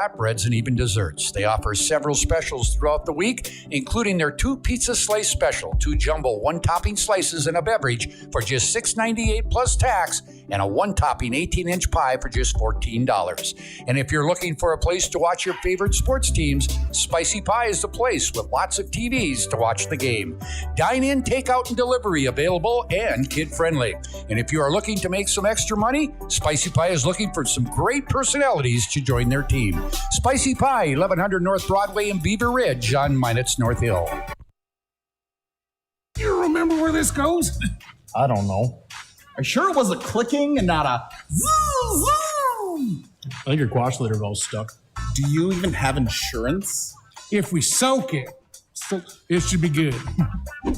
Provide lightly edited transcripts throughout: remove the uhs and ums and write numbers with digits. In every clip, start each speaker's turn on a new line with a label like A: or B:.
A: flatbreads, and even desserts. They offer several specials throughout the week, including their 2 pizza slice special, 2 jumbo 1-topping slices and a beverage for just $6.98 plus tax, and a 1-topping 18-inch pie for just $14. And if you're looking for a place to watch your favorite sports teams, Spicy Pie is the place with lots of TVs to watch the game. Dine-in, takeout, and delivery available and kid-friendly. And if you are looking to make some extra money, Spicy Pie is looking for some great personalities to join their team. Spicy Pie, 1100 North Broadway in Beaver Ridge on Minot's North Hill.
B: You remember where this goes?
C: I don't know.
B: Are you sure it was a clicking and not a zoom, zoom?
C: I think your quash litter valve's stuck.
B: Do you even have insurance? If we soak it, it should be good.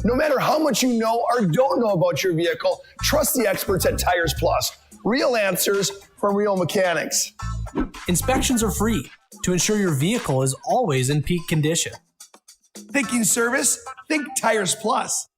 D: No matter how much you know or don't know about your vehicle, trust the experts at Tires Plus. Real answers from real mechanics.
E: Inspections are free to ensure your vehicle is always in peak condition.
D: Thinking service? Think Tires Plus.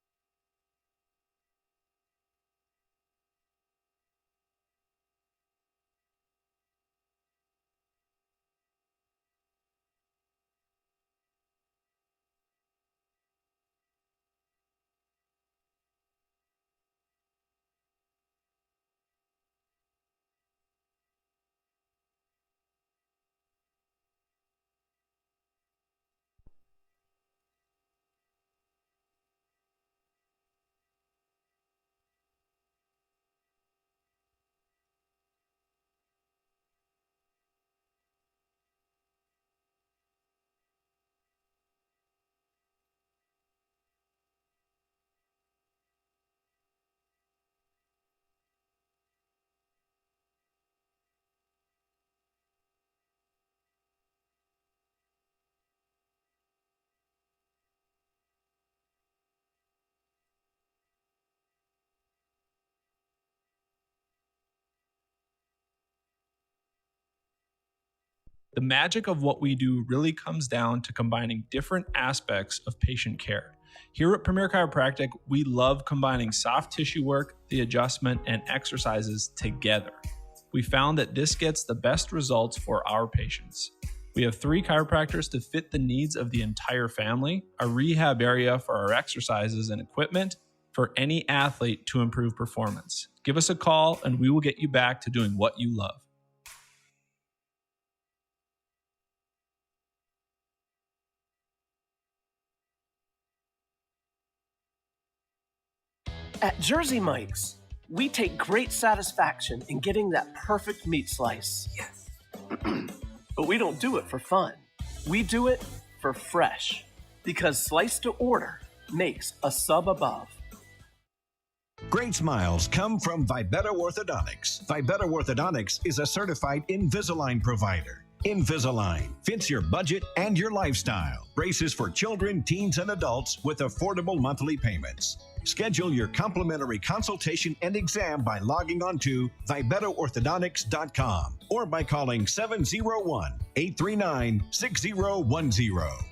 F: The magic of what we do really comes down to combining different aspects of patient care. Here at Premier Chiropractic, we love combining soft tissue work, the adjustment, and exercises together. We found that this gets the best results for our patients. We have 3 chiropractors to fit the needs of the entire family, a rehab area for our exercises and equipment for any athlete to improve performance. Give us a call and we will get you back to doing what you love.
G: At Jersey Mike's, we take great satisfaction in getting that perfect meat slice. Yes. But we don't do it for fun. We do it for fresh. Because slice to order makes a sub above.
H: Great smiles come from Vibetta Orthodontics. Vibetta Orthodontics is a certified Invisalign provider. Invisalign fits your budget and your lifestyle. Braces for children, teens, and adults with affordable monthly payments. Schedule your complimentary consultation and exam by logging on to VibettaOrthodontics.com or by calling 701-839-6010.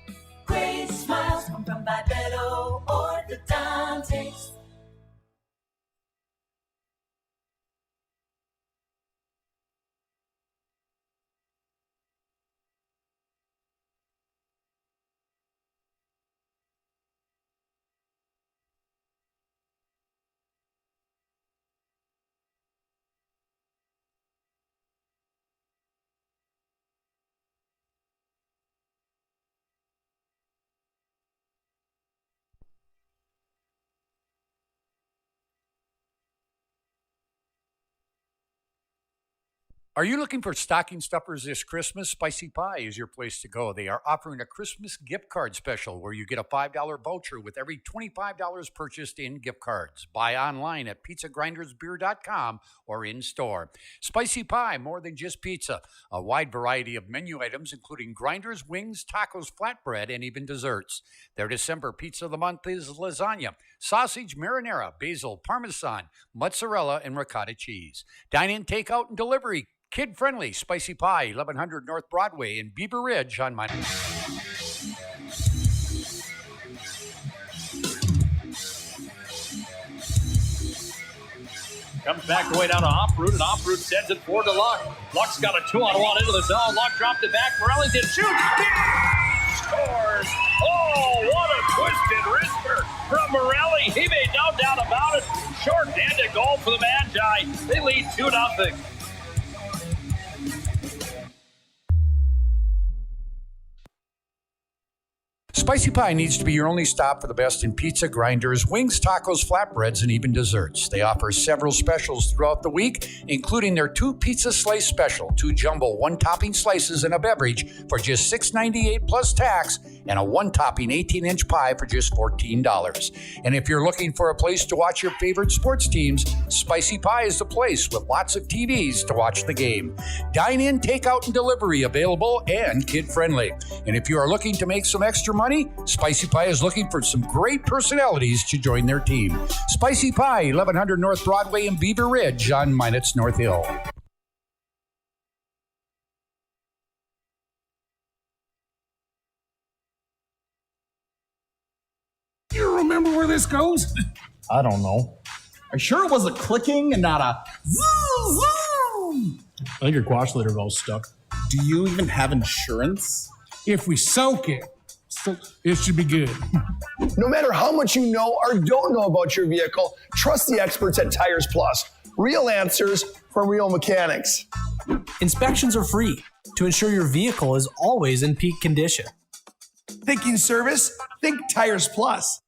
I: Great smiles come from Vibetta Orthodontics.
A: Are you looking for stocking stuffers this Christmas? Spicy Pie is your place to go. They are offering a Christmas gift card special where you get a $5 voucher with every $25 purchased in gift cards. Buy online at pizzagrindersbeer.com or in store. Spicy Pie, more than just pizza. A wide variety of menu items, including grinders, wings, tacos, flatbread, and even desserts. Their December pizza of the month is lasagna, sausage, marinara, basil, parmesan, mozzarella, and ricotta cheese. Dine-in, takeout, and delivery. Kid-friendly Spicy Pie, 1100 North Broadway in Beaver Ridge on Minot.
J: Comes back the way down to Off-Root, and Off-Root sends it forward to Luck. Luck's got a 2-on-1 into the zone. Luck dropped it back. Morellington shoots. Scores. Oh, what a twisted wrister from Morelli. He made no doubt about it. Short-handed goal for the Magi. They lead 2-0.
A: Spicy Pie needs to be your only stop for the best in pizza, grinders, wings, tacos, flatbreads, and even desserts. They offer several specials throughout the week, including their 2 pizza slice special, 2 jumbo 1-topping slices and a beverage for just $6.98 plus tax, and a 1-topping 18-inch pie for just $14. And if you're looking for a place to watch your favorite sports teams, Spicy Pie is the place with lots of TVs to watch the game. Dine-in, takeout, and delivery available and kid-friendly. And if you are looking to make some extra money, Spicy Pie is looking for some great personalities to join their team. Spicy Pie, 1100 North Broadway in Beaver Ridge on Minot's North Hill.
B: You remember where this goes?
C: I don't know.
B: Are you sure it was a clicking and not a zoom, zoom?
C: I think your quash leader valve's stuck.
B: Do you even have insurance? If we soak it, so it should be good.
D: No matter how much you know or don't know about your vehicle, trust the experts at Tires Plus. Real answers from real mechanics.
E: Inspections are free to ensure your vehicle is always in peak condition.
D: Thinking service? Think Tires Plus.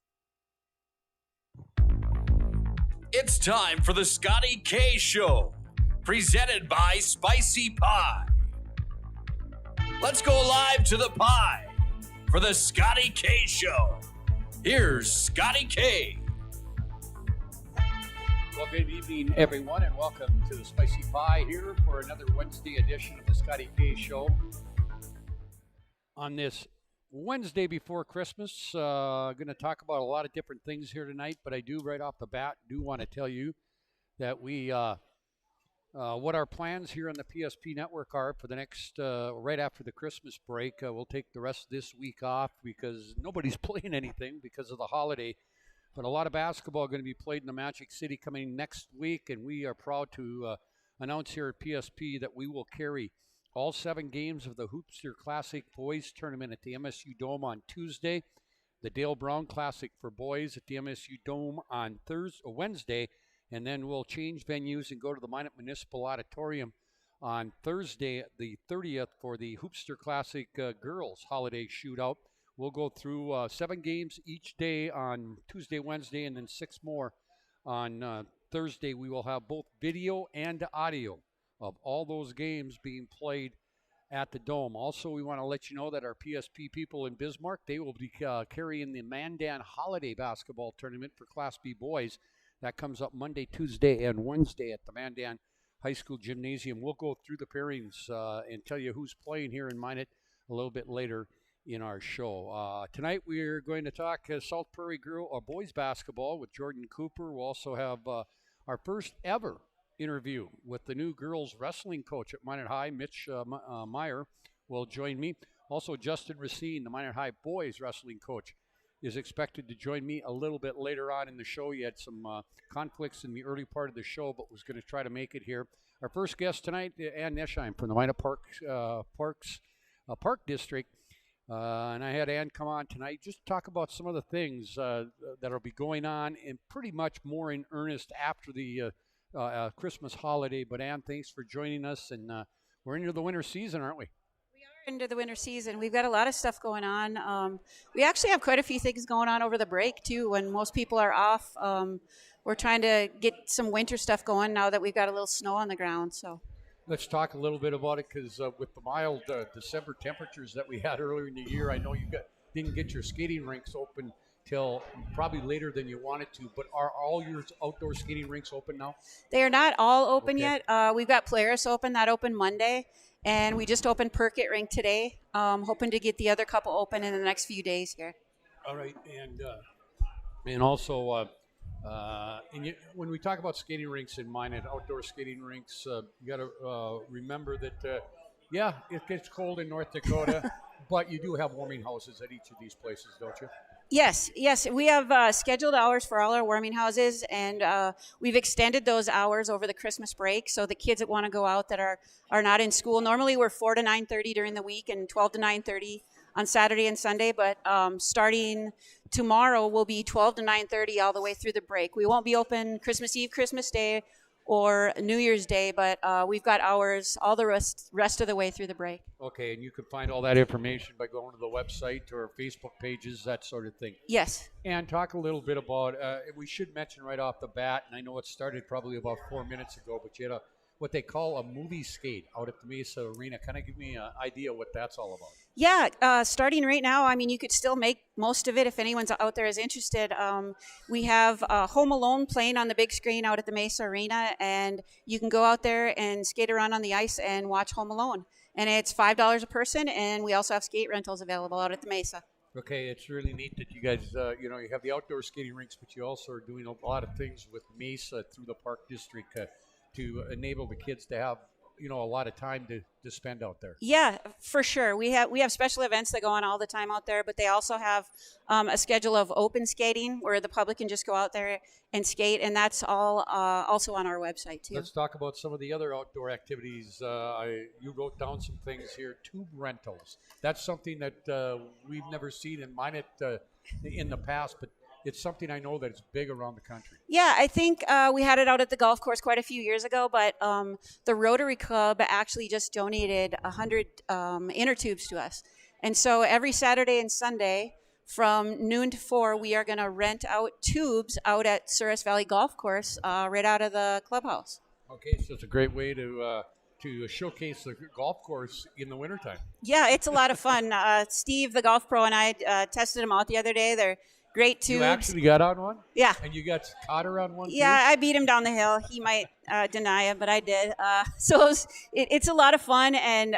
J: It's time for the SCOTTY K Show, presented by Spicy Pie. Let's go live to the pie for the SCOTTY K Show. Here's Scotty K.
A: Well, good evening, everyone, and welcome to the Spicy Pie here for another Wednesday edition of the SCOTTY K Show. On this Wednesday before Christmas, going to talk about a lot of different things here tonight, but I do right off the bat want to tell you that we what our plans here on the PSP network are for the next right after the Christmas break. We'll take the rest of this week off because nobody's playing anything because of the holiday, but a lot of basketball going to be played in the Magic City coming next week, and we are proud to announce here at PSP that we will carry all 7 games of the Hoopster Classic Boys Tournament at the MSU Dome on Tuesday, the Dale Brown Classic for Boys at the MSU Dome on Wednesday, and then we'll change venues and go to the Minot Municipal Auditorium on Thursday, the 30th, for the Hoopster Classic Girls Holiday Shootout. We'll go through 7 games each day on Tuesday, Wednesday, and then 6 more on Thursday. We will have both video and audio of all those games being played at the Dome. Also, we want to let you know that our PSP people in Bismarck, they will be carrying the Mandan Holiday Basketball Tournament for Class B boys. That comes up Monday, Tuesday, and Wednesday at the Mandan High School Gymnasium. We'll go through the pairings and tell you who's playing here in Minot a little bit later in our show. Tonight we're going to talk South Prairie boys basketball with Jordan Cooper. We'll also have our first ever interview with the new girls wrestling coach at Minot High, Mitch Meyer, will join me. Also, Justin Racine, the Minot High boys wrestling coach, is expected to join me a little bit later on in the show. He had some conflicts in the early part of the show, but was going to try to make it here. Our first guest tonight, Ann Nesheim from the Minot Park District. And I had Ann come on tonight just to talk about some of the things that will be going on, and pretty much more in earnest after the Christmas holiday. But Ann, thanks for joining us, and we're into the winter season, aren't we?
K: We are into the winter season. We've got a lot of stuff going on. We actually have quite a few things going on over the break too, when most people are off. We're trying to get some winter stuff going now that we've got a little snow on the ground. So
A: let's talk a little bit about it, because with the mild December temperatures that we had earlier in the year, I know you didn't get your skating rinks open till probably later than you wanted to, but are all your outdoor skating rinks open now?
K: They are not all open yet. We've got Polaris open. That opened Monday, and we just opened Perkett Rink today. Hoping to get the other couple open in the next few days here.
A: All right, and also when we talk about skating rinks in Minot, outdoor skating rinks, you got to remember that it gets cold in North Dakota, but you do have warming houses at each of these places, don't you?
K: Yes, we have scheduled hours for all our warming houses, and we've extended those hours over the Christmas break. So the kids that want to go out that are not in school, normally we're 4 to 9:30 during the week and 12 to 9:30 on Saturday and Sunday. But starting tomorrow, we'll be 12 to 9:30 all the way through the break. We won't be open Christmas Eve, Christmas Day, or New Year's Day, but we've got hours all the rest of the way through the break.
A: Okay, and you can find all that information by going to the website or Facebook pages, that sort of thing.
K: Yes.
A: And talk a little bit about, we should mention right off the bat, and I know it started probably about 4 minutes ago, but you had what they call a movie skate out at the Mesa Arena. Kind of give me an idea what that's all about.
K: Yeah, starting right now, I mean, you could still make most of it if anyone's out there is interested. We have Home Alone playing on the big screen out at the Mesa Arena, and you can go out there and skate around on the ice and watch Home Alone. And it's $5 a person, and we also have skate rentals available out at the Mesa.
A: Okay, it's really neat that you guys, you have the outdoor skating rinks, but you also are doing a lot of things with Mesa through the Park District to enable the kids to have a lot of time to spend out there.
K: Yeah, for sure. We have special events that go on all the time out there, but they also have a schedule of open skating where the public can just go out there and skate, and that's all also on our website too.
A: Let's talk about some of the other outdoor activities. You wrote down some things here. Tube rentals. That's something that we've never seen in Minot in the past, but it's something I know that it's big around the country.
K: Yeah, I think we had it out at the golf course quite a few years ago, but the Rotary Club actually just donated 100 inner tubes to us. And so every Saturday and Sunday from noon to 4, we are going to rent out tubes out at Souris Valley Golf Course right out of the clubhouse.
A: Okay, so it's a great way to showcase the golf course in the wintertime.
K: Yeah, it's a lot of fun. Steve, the golf pro, and I tested them out the other day. They're great tubes.
A: You actually got on one?
K: Yeah.
A: And you got Cotter on one too?
K: Yeah, I beat him down the hill. He might deny it, but I did. So it's a lot of fun. And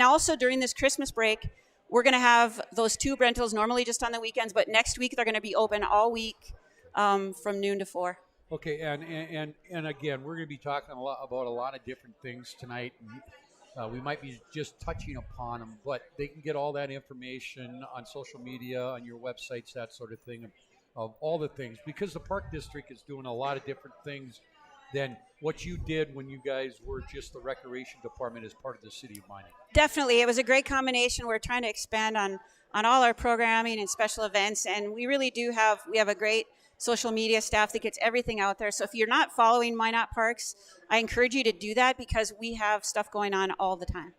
K: also during this Christmas break, we're going to have those tube rentals normally just on the weekends, but next week they're going to be open all week from noon to 4.
A: Okay, and again, we're going to be talking about a lot of different things tonight. We might be just touching upon them, but they can get all that information on social media, on your websites, that sort of thing, of all the things, because the Park District is doing a lot of different things than what you did when you guys were just the recreation department as part of the city of Minot.
K: Definitely. It was a great combination. We're trying to expand on all our programming and special events, and we really do have a great social media staff that gets everything out there. So if you're not following Minot Parks, I encourage you to do that because we have stuff going on all the time.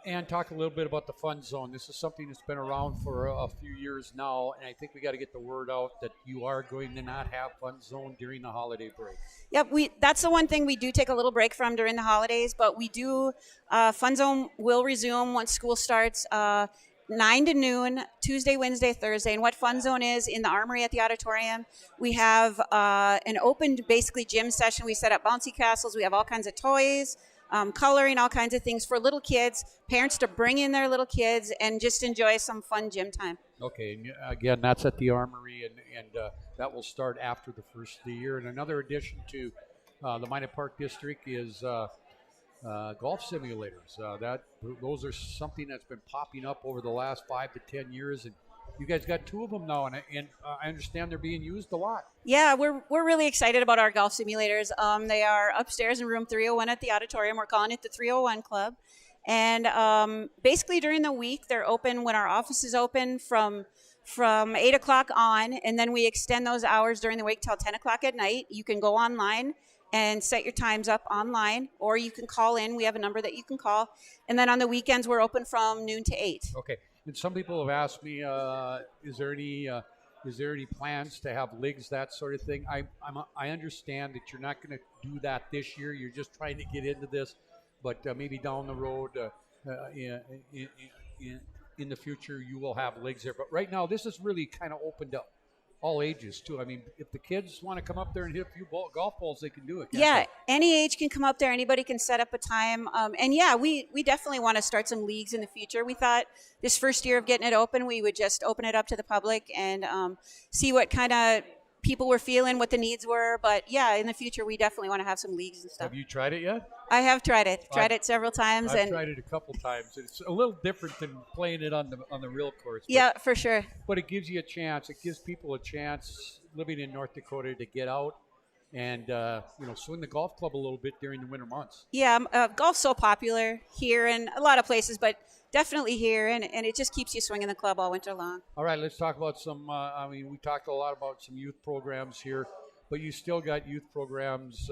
A: And talk a little bit about the Fun Zone. This is something that's been around for a few years now, and I think we got to get the word out that you are going to not have Fun Zone during the holiday break.
K: Yep, that's the one thing we do take a little break from during the holidays, but we do, Fun Zone will resume once school starts 9 to noon, Tuesday, Wednesday, Thursday. And what Fun Zone is in the Armory at the auditorium, we have an open, basically, gym session. We set up bouncy castles. We have all kinds of toys, coloring, all kinds of things for little kids, parents to bring in their little kids and just enjoy some fun gym time.
A: Okay, and again, that's at the Armory, and that will start after the first of the year. And another addition to the Minot Park District is golf simulators. Those are something that's been popping up over the last 5 to 10 years, and you guys got 2 of them now, and I understand they're being used a lot.
K: Yeah, we're really excited about our golf simulators. They are upstairs in room 301 at the auditorium. We're calling it the 301 Club, and basically during the week they're open when our office is open from 8 o'clock on, and then we extend those hours during the week till 10 o'clock at night. You can go online and set your times up online, or you can call in. We have a number that you can call. And then on the weekends, we're open from noon to 8.
A: Okay. And some people have asked me, is there any plans to have leagues, that sort of thing? I understand that you're not going to do that this year. You're just trying to get into this, but maybe down the road, in the future, you will have leagues there. But right now, this is really kind of opened up. All ages, too. I mean, if the kids want to come up there and hit a few golf balls, they can do it.
K: Yeah, any age can come up there. Anybody can set up a time. And, yeah, we definitely want to start some leagues in the future. We thought this first year of getting it open, we would just open it up to the public and see what kind of people were feeling, what the needs were. But yeah, in the future, we definitely want to have some leagues and stuff.
A: Have you tried it yet?
K: I have tried it. Tried it several times.
A: I've tried it a couple times. It's a little different than playing it on the real course.
K: Yeah, for sure.
A: But it gives you a chance. It gives people a chance living in North Dakota to get out and swing the golf club a little bit during the winter months.
K: Yeah, golf's so popular here and a lot of places, but definitely here, and it just keeps you swinging the club all winter long.
A: All right, let's talk about some. We talked a lot about some youth programs here, but you still got youth programs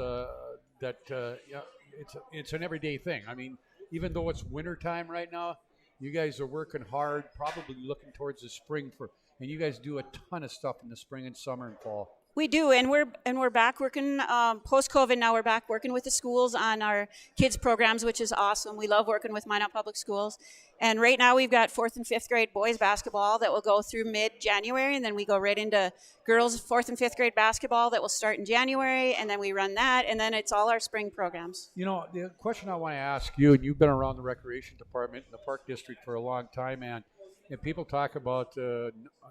A: it's an everyday thing. I mean, even though it's winter time right now, you guys are working hard, probably looking towards the spring and you guys do a ton of stuff in the spring and summer and fall.
K: We do, and we're back working post-COVID. Now we're back working with the schools on our kids programs, which is awesome. We love working with Minot Public Schools, and right now we've got 4th and 5th grade boys basketball that will go through mid-January, and then we go right into girls 4th and 5th grade basketball that will start in January, and then we run that, and then it's all our spring programs.
A: You know, the question I want to ask you, and you've been around the recreation department in the park district for a long time, man. And people talk about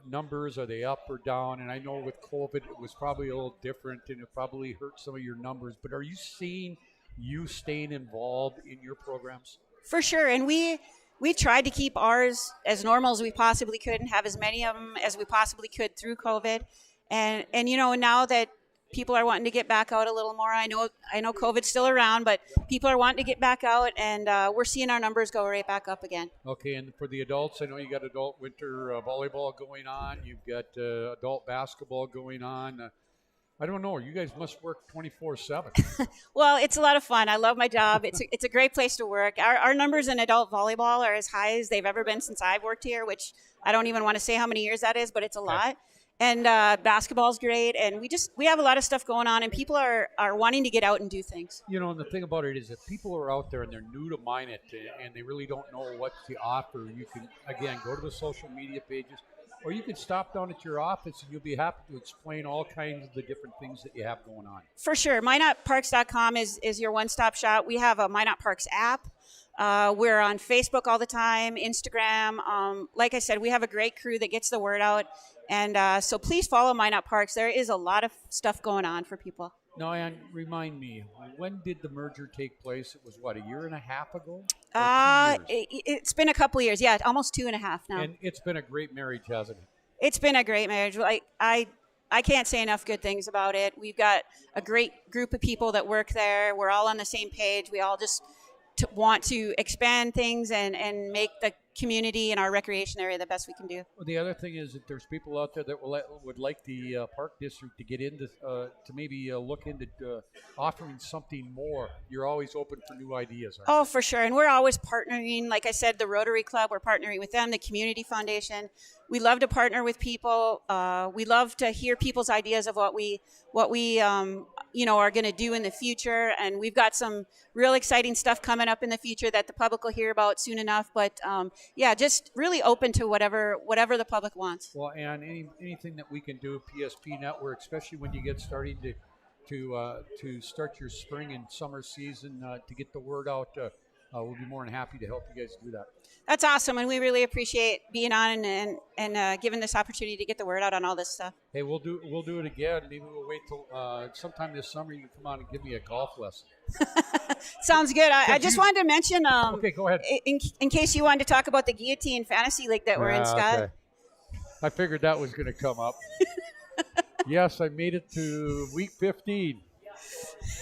A: numbers, are they up or down? And I know with COVID it was probably a little different and it probably hurt some of your numbers. But are you seeing you staying involved in your programs?
K: For sure. And we tried to keep ours as normal as we possibly could and have as many of them as we possibly could through COVID. And now that people are wanting to get back out a little more. I know COVID's still around, but people are wanting to get back out, and we're seeing our numbers go right back up again.
A: Okay, and for the adults, I know you got adult winter volleyball going on. You've got adult basketball going on. I don't know. You guys must work 24/7.
K: Well, it's a lot of fun. I love my job. It's a great place to work. Our numbers in adult volleyball are as high as they've ever been since I've worked here, which I don't even want to say how many years that is, but it's a lot. And basketball's great, and we have a lot of stuff going on, and people are wanting to get out and do things.
A: You know, and the thing about it is that people are out there and they're new to Minot, and they really don't know what to offer. You can, again, go to the social media pages, or you can stop down at your office, and you'll be happy to explain all kinds of the different things that you have going on.
K: For sure. MinotParks.com is your one-stop shop. We have a Minot Parks app. We're on Facebook all the time, Instagram. Like I said, we have a great crew that gets the word out. And so please follow Minot Parks. There is a lot of stuff going on for people.
A: Now, Ann, remind me, when did the merger take place? It was, what, a year and a half ago?
K: It's been a couple years. Yeah, almost 2.5 now.
A: And it's been a great marriage, hasn't it?
K: It's been a great marriage. I can't say enough good things about it. We've got a great group of people that work there. We're all on the same page. We all just want to expand things and make the community and our recreation area the best we can do.
A: Well, the other thing is that there's people out there that would like the park district to get into to maybe look into offering something more. You're always open for new ideas, aren't you?
K: Oh, for sure. And we're always partnering. Like I said, the Rotary Club, we're partnering with them, the Community Foundation. We love to partner with people. We love to hear people's ideas of what we are going to do in the future. And we've got some real exciting stuff coming up in the future that the public will hear about soon enough. But just really open to whatever the public wants.
A: Well, and anything that we can do, PSP Network, especially when you get starting to start your spring and summer season to get the word out. We'll be more than happy to help you guys do that.
K: That's awesome, and we really appreciate being on and given this opportunity to get the word out on all this stuff.
A: Hey, we'll do it again. Maybe we'll wait till sometime this summer. You can come on and give me a golf lesson.
K: Sounds good. I just wanted to mention.
A: Okay, go ahead.
K: In case you wanted to talk about the Guillotine Fantasy League that we're in, Scott.
A: Okay. I figured that was going to come up. Yes, I made it to week 15.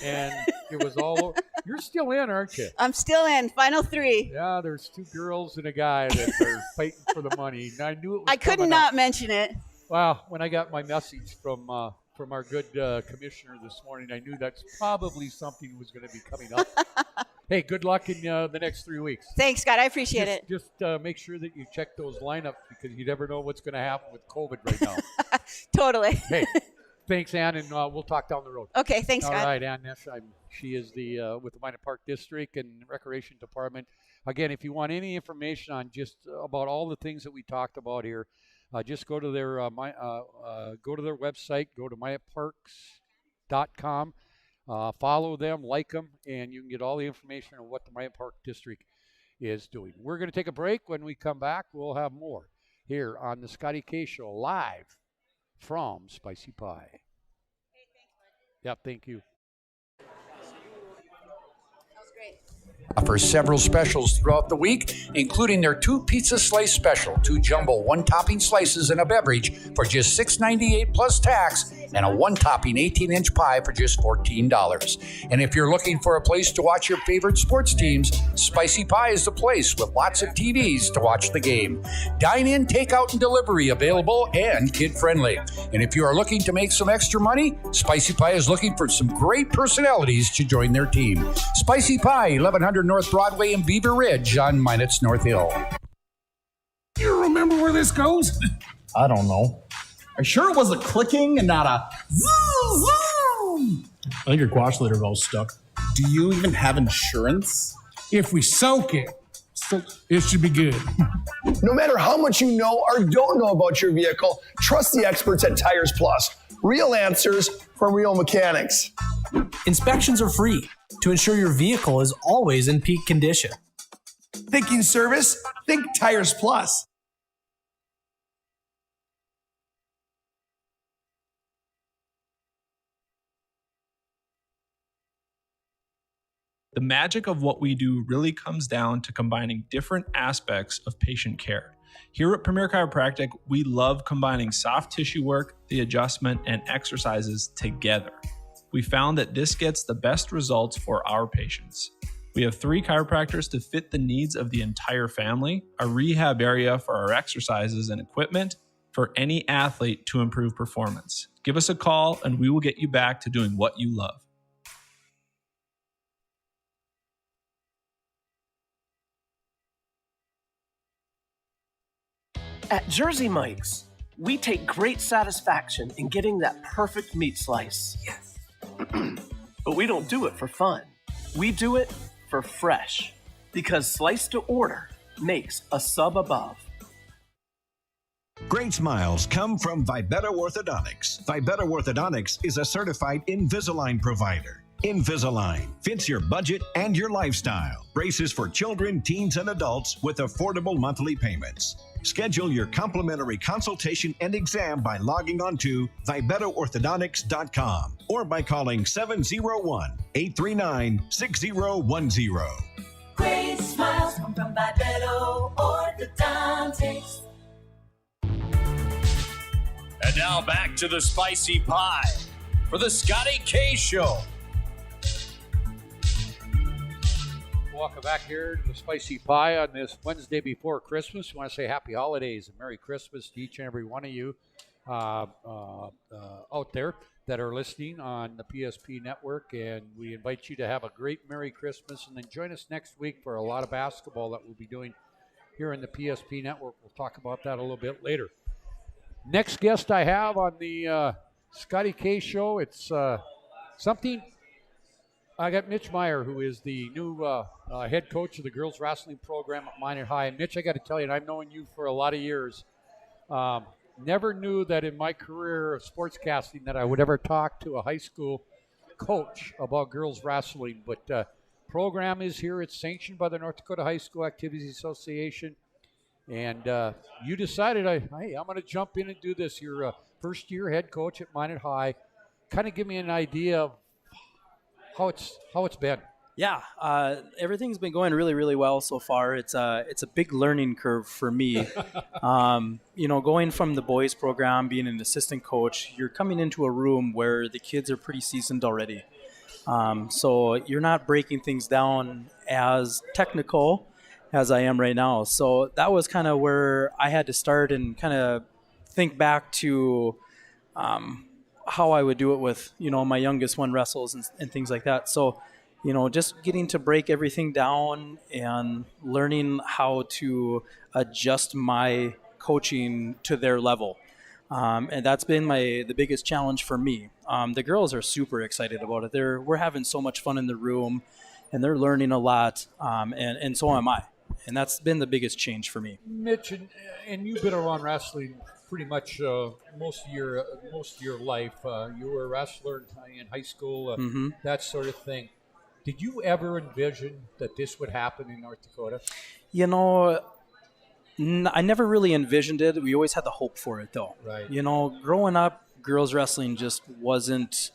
A: And it was all. You're still in, aren't you?
K: I'm still in. Final 3.
A: Yeah, there's 2 girls and a guy that are fighting for the money. And I knew it was.
K: I could not mention it.
A: Well, when I got my message from our good commissioner this morning, I knew that's probably something was going to be coming up. Hey, good luck in the next 3 weeks.
K: Thanks, Scott. I appreciate it.
A: Just make sure that you check those lineups because you never know what's going to happen with COVID right now.
K: Totally.
A: Hey. Thanks, Ann, and we'll talk down the road.
K: Okay, thanks, Scott.
A: All right, Ann Nesheim. She is with the Minot Park District and Recreation Department. Again, if you want any information on just about all the things that we talked about here, just go to their website, go to minotparks.com, follow them, like them, and you can get all the information on what the Minot Park District is doing. We're going to take a break. When we come back, we'll have more here on the SCOTTY K Show live from Spicy Pie. Yep, thank you. Offers several specials throughout the week, including their 2 pizza slice special, 2 jumbo 1-topping slices and a beverage for just $6.98 plus tax, and a 1-topping 18-inch pie for just $14. And if you're looking for a place to watch your favorite sports teams, Spicy Pie is the place with lots of TVs to watch the game. Dine-in, takeout, and delivery available and kid-friendly. And if you are looking to make some extra money, Spicy Pie is looking for some great personalities to join their team. Spicy Pie, 1100 North Broadway in Beaver Ridge on Minot's North Hill.
B: You remember where this goes?
C: I don't know.
B: Are you sure it was a clicking and not a zoom, zoom?
C: I think your quash litter valve's stuck.
B: Do you even have insurance? If we soak it, it should be good.
D: No matter how much you know or don't know about your vehicle, trust the experts at Tires Plus. Real answers from real mechanics.
E: Inspections are free to ensure your vehicle is always in peak condition.
D: Thinking service? Think Tires Plus.
F: The magic of what we do really comes down to combining different aspects of patient care. Here at Premier Chiropractic, we love combining soft tissue work, the adjustment, and exercises together. We found that this gets the best results for our patients. We have 3 chiropractors to fit the needs of the entire family, a rehab area for our exercises and equipment for any athlete to improve performance. Give us a call and we will get you back to doing what you love.
G: At Jersey Mike's, we take great satisfaction in getting that perfect meat slice. Yes. But we don't do it for fun. We do it for fresh. Because slice to order makes a sub above.
H: Great smiles come from Vibetta Orthodontics. Vibetta Orthodontics is a certified Invisalign provider. Invisalign fits your budget and your lifestyle. Braces for children, teens, and adults with affordable monthly payments. Schedule your complimentary consultation and exam by logging on to VibettaOrthodontics.com or by calling 701-839-6010.
I: Great smiles come from Vibetta Orthodontics.
J: And now back to the Spicy Pie for the SCOTTY K Show.
A: Welcome back here to the Spicy Pie on this Wednesday before Christmas. We want to say happy holidays and Merry Christmas to each and every one of you out there that are listening on the PSP network. And we invite you to have a great Merry Christmas and then join us next week for a lot of basketball that we'll be doing here in the PSP network. We'll talk about that a little bit later. Next guest I have on the SCOTTY K Show, it's something. I got Mitch Meyer, who is the new head coach of the girls wrestling program at Minot High. And Mitch, I got to tell you, and I've known you for a lot of years. Never knew that in my career of sportscasting that I would ever talk to a high school coach about girls wrestling. But program is here. It's sanctioned by the North Dakota High School Activities Association. And you decided, hey, I'm going to jump in and do this. You're a first-year head coach at Minot High. Kind of give me an idea of how it's been.
L: Yeah, everything's been going really, really well so far. It's a big learning curve for me. Going from the boys program, being an assistant coach, you're coming into a room where the kids are pretty seasoned already. So you're not breaking things down as technical as I am right now. So that was kind of where I had to start and kind of think back to how I would do it with, my youngest one wrestles and things like that. So, just getting to break everything down and learning how to adjust my coaching to their level. And that's been the biggest challenge for me. The girls are super excited about it. We're having so much fun in the room and they're learning a lot. And so am I. And that's been the biggest change for me.
A: Mitch, and you've been around wrestling pretty much most of your life. You were a wrestler in high school, that sort of thing. Did you ever envision that this would happen in North Dakota?
L: I never really envisioned it. We always had the hope for it, though.
A: Right.
L: Growing up, girls wrestling just wasn't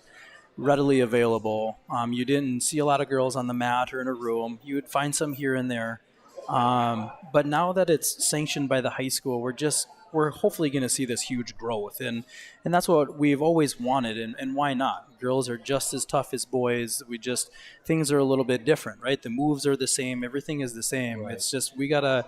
L: readily available. You didn't see a lot of girls on the mat or in a room. You would find some here and there. But now that it's sanctioned by the high school, we're hopefully going to see this huge growth. And that's what we've always wanted. And why not? Girls are just as tough as boys. Things are a little bit different, right? The moves are the same. Everything is the same. Right. It's just, we got to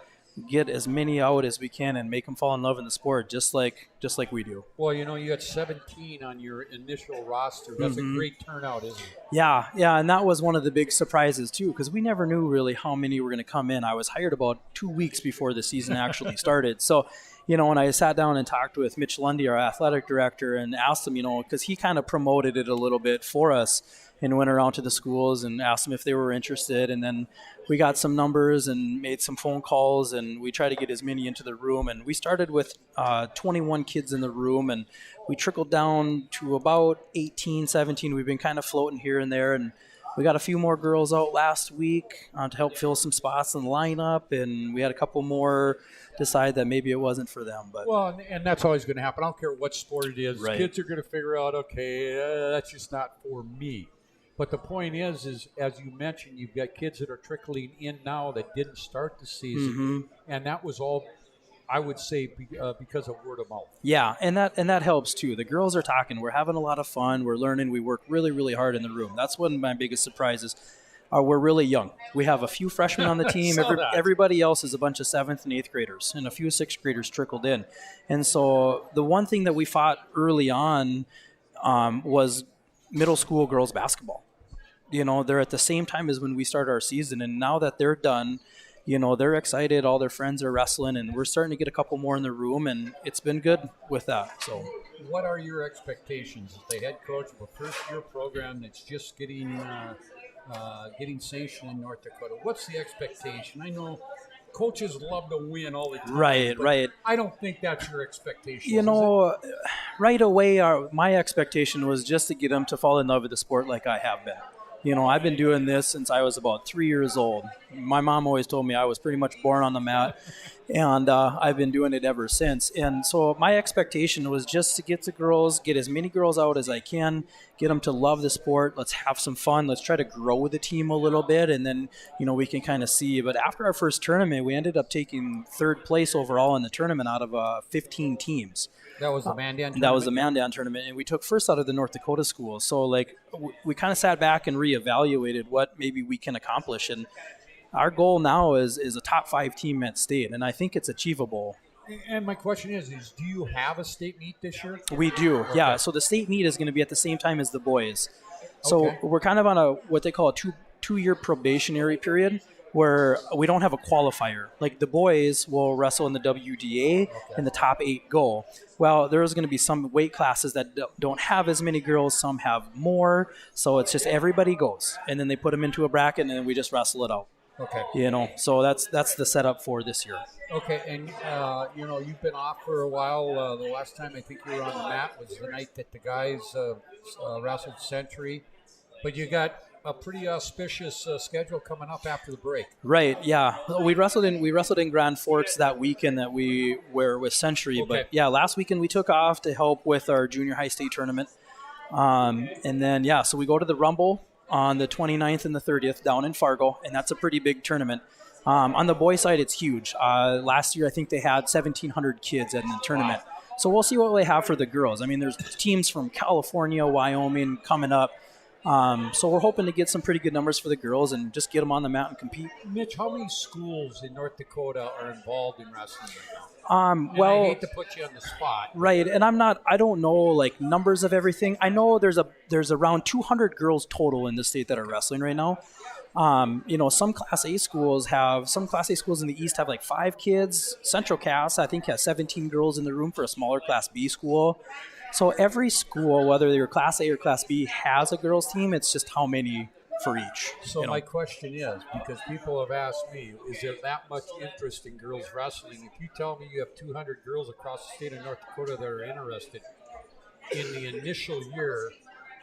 L: get as many out as we can and make them fall in love in the sport, just like we do.
A: Well, you had 17 on your initial roster. That's a great turnout, isn't it?
L: Yeah, and that was one of the big surprises too, because we never knew really how many were going to come in. I was hired about 2 weeks before the season actually started. So, when I sat down and talked with Mitch, our athletic director, and asked him, because he kind of promoted it a little bit for us and went around to the schools and asked them if they were interested. And then we got some numbers and made some phone calls, and we tried to get as many into the room. And we started with 21 kids in the room, and we trickled down to about 18, 17. We've been kind of floating here and there, and we got a few more girls out last week to help fill some spots in the lineup, and we had a couple more decide that maybe it wasn't for them. But
A: and that's always going to happen. I don't care what sport it is.
L: Right.
A: Kids are going to figure out, okay, that's just not for me. But the point is as you mentioned, you've got kids that are trickling in now that didn't start the season, and that was all, I would say, because of word of mouth.
L: Yeah, and that helps too. The girls are talking. We're having a lot of fun. We're learning. We work really, really hard in the room. That's one of my biggest surprises. We're really young. We have a few freshmen on the team. Everybody else is a bunch of 7th and 8th graders, and a few 6th graders trickled in. And so the one thing that we fought early on was middle school girls basketball. They're at the same time as when we start our season, and now that they're done, they're excited. All their friends are wrestling, and we're starting to get a couple more in the room, and it's been good with that. So,
A: what are your expectations as the head coach of a first-year program that's just getting sanctioned in North Dakota? What's the expectation? I know coaches love to win all the time.
L: Right.
A: I don't think that's your expectation.
L: Right away, my expectation was just to get them to fall in love with the sport like I have been. I've been doing this since I was about 3 years old. My mom always told me I was pretty much born on the mat, and I've been doing it ever since. And so my expectation was just to get as many girls out as I can, get them to love the sport. Let's have some fun. Let's try to grow the team a little bit, and then, we can kind of see. But after our first tournament, we ended up taking 3rd place overall in the tournament out of 15 teams.
A: That was the Mandan tournament?
L: That was the Mandan tournament, and we took first out of the North Dakota schools. So, we kind of sat back and reevaluated what maybe we can accomplish. And our goal now is a top 5 team at state, and I think it's achievable.
A: And my question is do you have a state meet this year?
L: We do, okay. Yeah. So the state meet is going to be at the same time as the boys. So we're kind of on what they call a two-year probationary period, where we don't have a qualifier. Like the boys will wrestle in the WDA and the top 8 go. Well, there's going to be some weight classes that don't have as many girls, some have more. So it's just everybody goes, and then they put them into a bracket, and then we just wrestle it out.
A: Okay.
L: So that's the setup for this year.
A: Okay, and you've been off for a while. The last time I think you were on the mat was the night that the guys wrestled Century, but you got a pretty auspicious schedule coming up after the break.
L: Right. Yeah. We wrestled in Grand Forks that weekend that we were with Century.
A: Okay.
L: But yeah, last weekend we took off to help with our junior high state tournament. And then so we go to the Rumble on the 29th and the 30th down in Fargo, and that's a pretty big tournament. On the boys' side, it's huge. Last year, I think they had 1,700 kids in the tournament. So we'll see what they have for the girls. I mean, there's teams from California, Wyoming coming up. So we're hoping to get some pretty good numbers for the girls and just get them on the mat and compete.
A: Mitch, how many schools in North Dakota are involved in wrestling right now?
L: Well,
A: I hate to put you on the spot.
L: Right, and I don't know numbers of everything. I know there's around 200 girls total in the state that are wrestling right now. Some Class A schools in the East have 5 kids. Central Cass, I think, has 17 girls in the room for a smaller Class B school. So every school, whether they're Class A or Class B, has a girls team. It's just how many for each.
A: So my question is, because people have asked me, is there that much interest in girls wrestling? If you tell me you have 200 girls across the state of North Dakota that are interested in the initial year,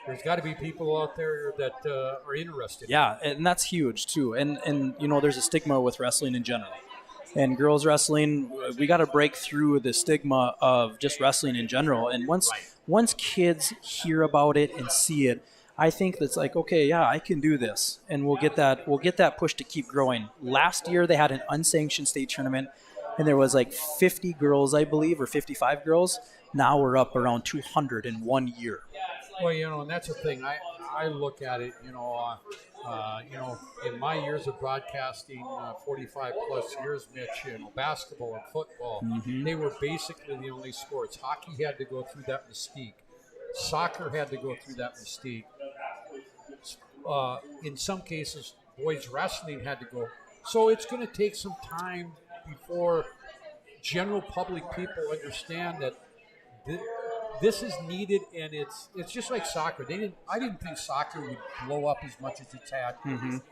A: there's got to be people out there that are interested.
L: Yeah, and that's huge too. And there's a stigma with wrestling in general. And girls wrestling, we got to break through the stigma of just wrestling in general. And once kids hear about it and see it, I think that's like, okay, yeah, I can do this, and we'll get that push to keep growing. Last year they had an unsanctioned state tournament, and there was like 50 girls, I believe, or 55 girls. Now we're up around 200 in 1 year.
A: Well, and that's the thing. I look at it, in my years of broadcasting, 45 plus years, Mitch, basketball and football, they were basically the only sports. Hockey had to go through that mystique. Soccer had to go through that mystique. In some cases, boys wrestling had to go. So it's going to take some time before general public people understand that this is needed, and it's just like soccer. I didn't think soccer would blow up as much as it's had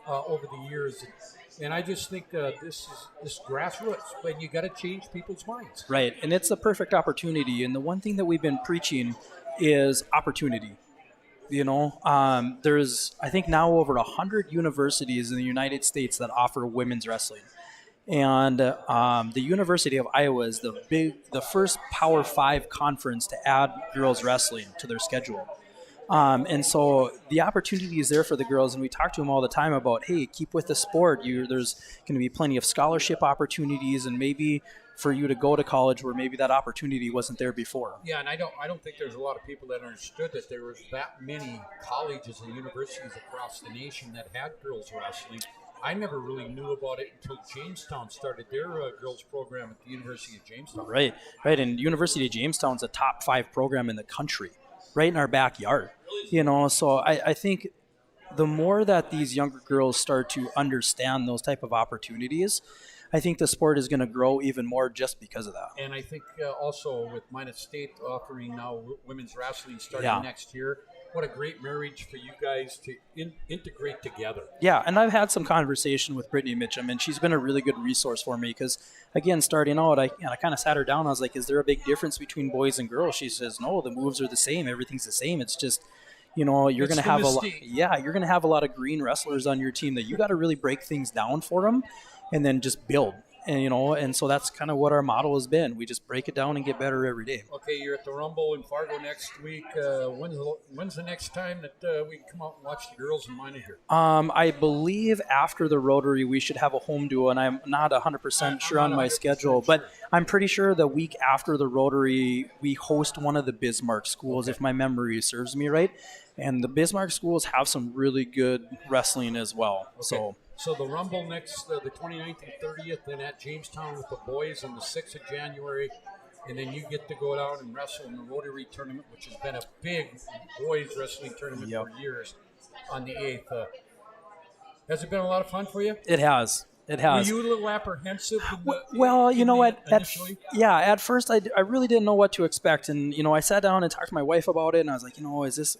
A: over the years, and I just think this grassroots, but you got to change people's minds.
L: Right, and it's a perfect opportunity. And the one thing that we've been preaching is opportunity. There's I think now over 100 universities in the United States that offer women's wrestling. And the University of Iowa is the first Power 5 conference to add girls wrestling to their schedule. And so the opportunity is there for the girls, and we talk to them all the time about, hey, keep with the sport. There's going to be plenty of scholarship opportunities, and maybe for you to go to college where maybe that opportunity wasn't there before.
A: Yeah, and I don't think there's a lot of people that understood that there was that many colleges and universities across the nation that had girls wrestling. I never really knew about it until Jamestown started their girls program at the University of Jamestown.
L: Right. And University of Jamestown's a top 5 program in the country, right in our backyard. So I think the more that these younger girls start to understand those type of opportunities, I think the sport is going to grow even more just because of that.
A: And I think also with Minot State offering now women's wrestling starting next year, what a great marriage for you guys to integrate together.
L: Yeah, and I've had some conversation with Brittany Mitchum, and she's been a really good resource for me because, again, starting out, I kind of sat her down. I was like, is there a big difference between boys and girls? She says, no, the moves are the same. Everything's the same. It's just, you're going to have you're going to have a lot of green wrestlers on your team that you got to really break things down for them and then just build. And so that's kind of what our model has been. We just break it down and get better every day.
A: Okay, you're at the Rumble in Fargo next week. When's the next time that we can come out and watch the girls in Minot here?
L: I believe after the Rotary we should have a home duo, and I'm not 100% sure on my schedule, but I'm pretty sure the week after the Rotary we host one of the Bismarck schools, if my memory serves me right. And the Bismarck schools have some really good wrestling as well.
A: Okay. So the Rumble next, the 29th and 30th, then at Jamestown with the boys on the 6th of January, and then you get to go down and wrestle in the Rotary tournament, which has been a big boys wrestling tournament for years, on the 8th. Has it been a lot of fun for you?
L: It has. Were
A: you a little apprehensive?
L: At first I really didn't know what to expect, and I sat down and talked to my wife about it, and I was like, is this,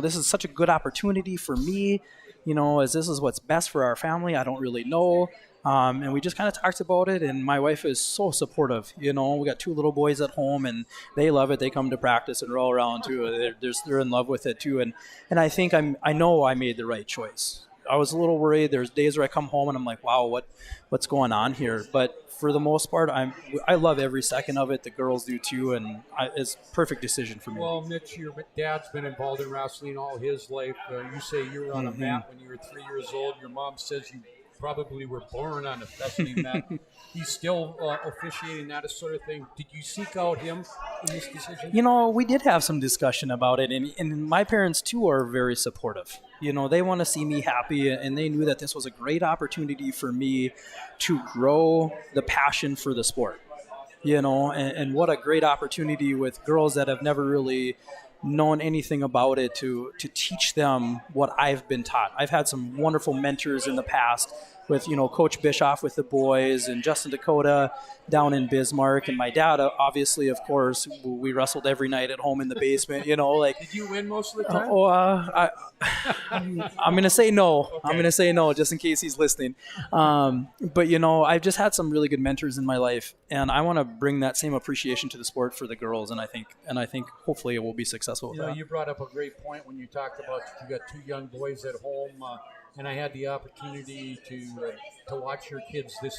L: this is such a good opportunity for me. This is what's best for our family. I don't really know. And we just kind of talked about it, and my wife is so supportive. We got 2 little boys at home, and they love it. They come to practice and roll around too. They're in love with it too. And I think I know I made the right choice. I was a little worried. There's days where I come home and I'm like, wow, what's going on here? But for the most part, I love every second of it. The girls do too, and it's a perfect decision for me.
A: Well, Mitch, your dad's been involved in wrestling all his life. You say you were on a mat when you were 3 years old. Your mom says you probably were born on a wrestling mat. He's still officiating that sort of thing. Did you seek out him in this decision?
L: We did have some discussion about it, and my parents too are very supportive. They want to see me happy, and they knew that this was a great opportunity for me to grow the passion for the sport. And what a great opportunity with girls that have never really known anything about it to teach them what I've been taught. I've had some wonderful mentors in the past with, Coach Bischoff with the boys and Justin Dakota down in Bismarck. And my dad, obviously, of course, we wrestled every night at home in the basement,
A: Did you win most of the time?
L: I'm going to say no. Okay. I'm going to say no just in case he's listening. But, I've just had some really good mentors in my life, and I want to bring that same appreciation to the sport for the girls. And I think hopefully it will be successful with that.
A: You brought up a great point when you talked about you got 2 young boys at home. And I had the opportunity to watch your kids this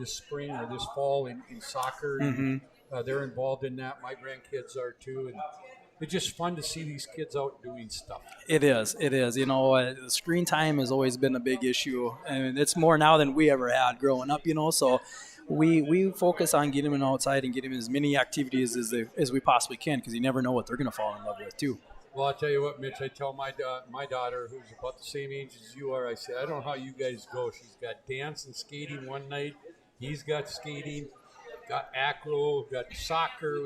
A: spring or this fall in soccer. They're involved in that. My grandkids are too. And it's just fun to see these kids out doing stuff.
L: It is. You know, screen time has always been a big issue, and it's more now than we ever had growing up, you know, so we focus on getting them outside and getting them as many activities as we possibly can, because you never know what they're going to fall in love with, too.
A: Well, I'll tell you what, Mitch, I tell my daughter, who's about the same age as you are, I said, I don't know how you guys go. She's got dance and skating one night. He's got skating, got acro, got soccer.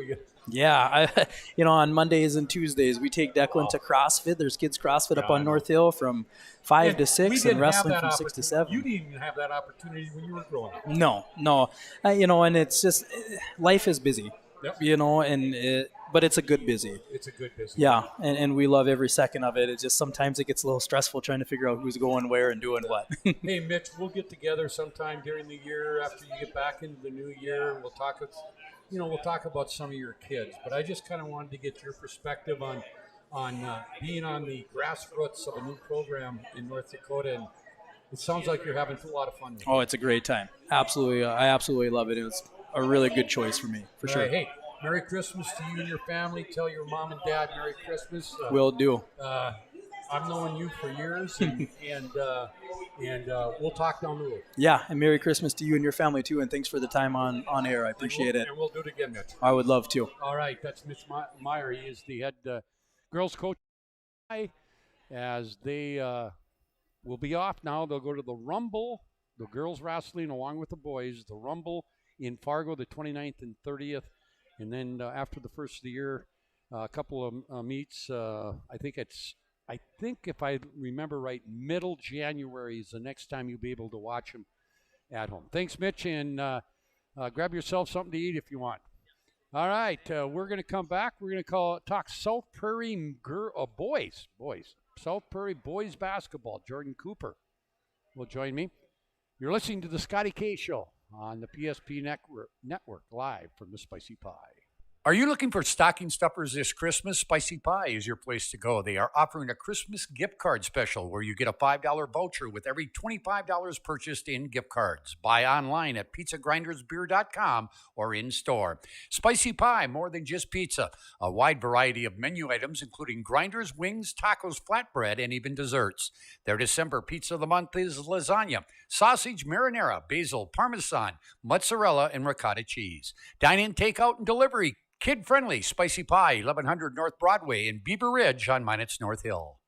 L: Yeah, you know, on Mondays and Tuesdays, we take Declan to CrossFit. There's kids CrossFit up on North Hill from 5 to 6 and wrestling from 6 to 7.
A: You didn't even have that opportunity when you were growing up.
L: No. You know, and it's just, life is busy, you know, but it's a good busy.
A: It's a good busy.
L: Yeah, and we love every second of it. It's just sometimes it gets a little stressful trying to figure out who's going where and doing what.
A: Hey, Mitch, we'll get together sometime during the year after you get back into the new year, and we'll talk about some of your kids. But I just kind of wanted to get your perspective on being on the grassroots of a new program in North Dakota, and it sounds like you're having a lot of fun with it.
L: Oh, it's a great time. Absolutely, I absolutely love it. It was a really good choice for me, for sure.
A: Hey, Merry Christmas to you and your family. Tell your mom and dad Merry Christmas.
L: Will do.
A: I've known you for years, and we'll talk down the road.
L: Yeah, and Merry Christmas to you and your family, too, and thanks for the time on air. I appreciate it.
A: And we'll do it again, Mitch.
L: I would love to.
A: All right, that's Mitch Meyer. He is the head girls coach. As they will be off now, they'll go to the Rumble, the girls wrestling along with the boys, the Rumble in Fargo, the 29th and 30th. And then after the first of the year, a couple of meets. I think if I remember right, middle January is the next time you'll be able to watch them at home. Thanks, Mitch, and grab yourself something to eat if you want. All right, we're going to come back. We're going to talk South Prairie boys. South Prairie boys basketball. Jordan Cooper will join me. You're listening to the SCOTTY K Show on the PSP Network, live from the Spicy Pie. Are you looking for stocking stuffers this Christmas? Spicy Pie is your place to go. They are offering a Christmas gift card special where you get a $5 voucher with every $25 purchased in gift cards. Buy online at pizzagrindersbeer.com or in store. Spicy Pie, more than just pizza. A wide variety of menu items, including grinders, wings, tacos, flatbread, and even desserts. Their December pizza of the month is lasagna, sausage marinara, basil, parmesan, mozzarella, and ricotta cheese. Dine-in, takeout, and delivery. Kid-friendly Spicy Pie, 1100 North Broadway in Beaver Ridge on Minot's North Hill.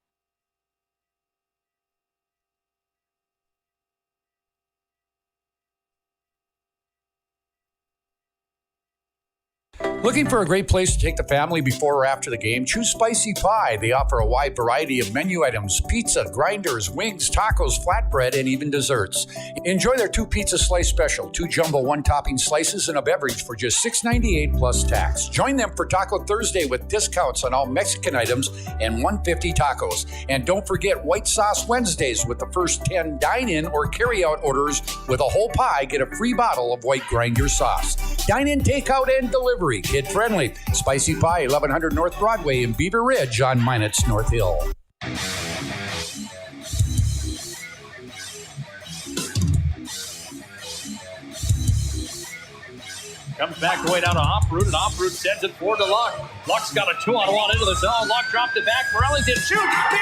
A: Looking for a great place to take the family before or after the game? Choose Spicy Pie. They offer a wide variety of menu items, pizza, grinders, wings, tacos, flatbread, and even desserts. Enjoy their 2 pizza slice special, 2 jumbo 1-topping slices, and a beverage for just $6.98 plus tax. Join them for Taco Thursday with discounts on all Mexican items and $1.50 tacos. And don't forget White Sauce Wednesdays with the first 10 dine-in or carry-out orders with a whole pie. Get a free bottle of white grinder sauce. Dine-in, takeout, and delivery. Kid-friendly. Spicy Pie, 1100 North Broadway in Beaver Ridge on Minot's North Hill.
J: Comes back the way down to Off-Root, and Off-Root sends it forward to Luck. Luck's got a 2-on-1 into the zone. Luck dropped it back for Ellington. Shoots! He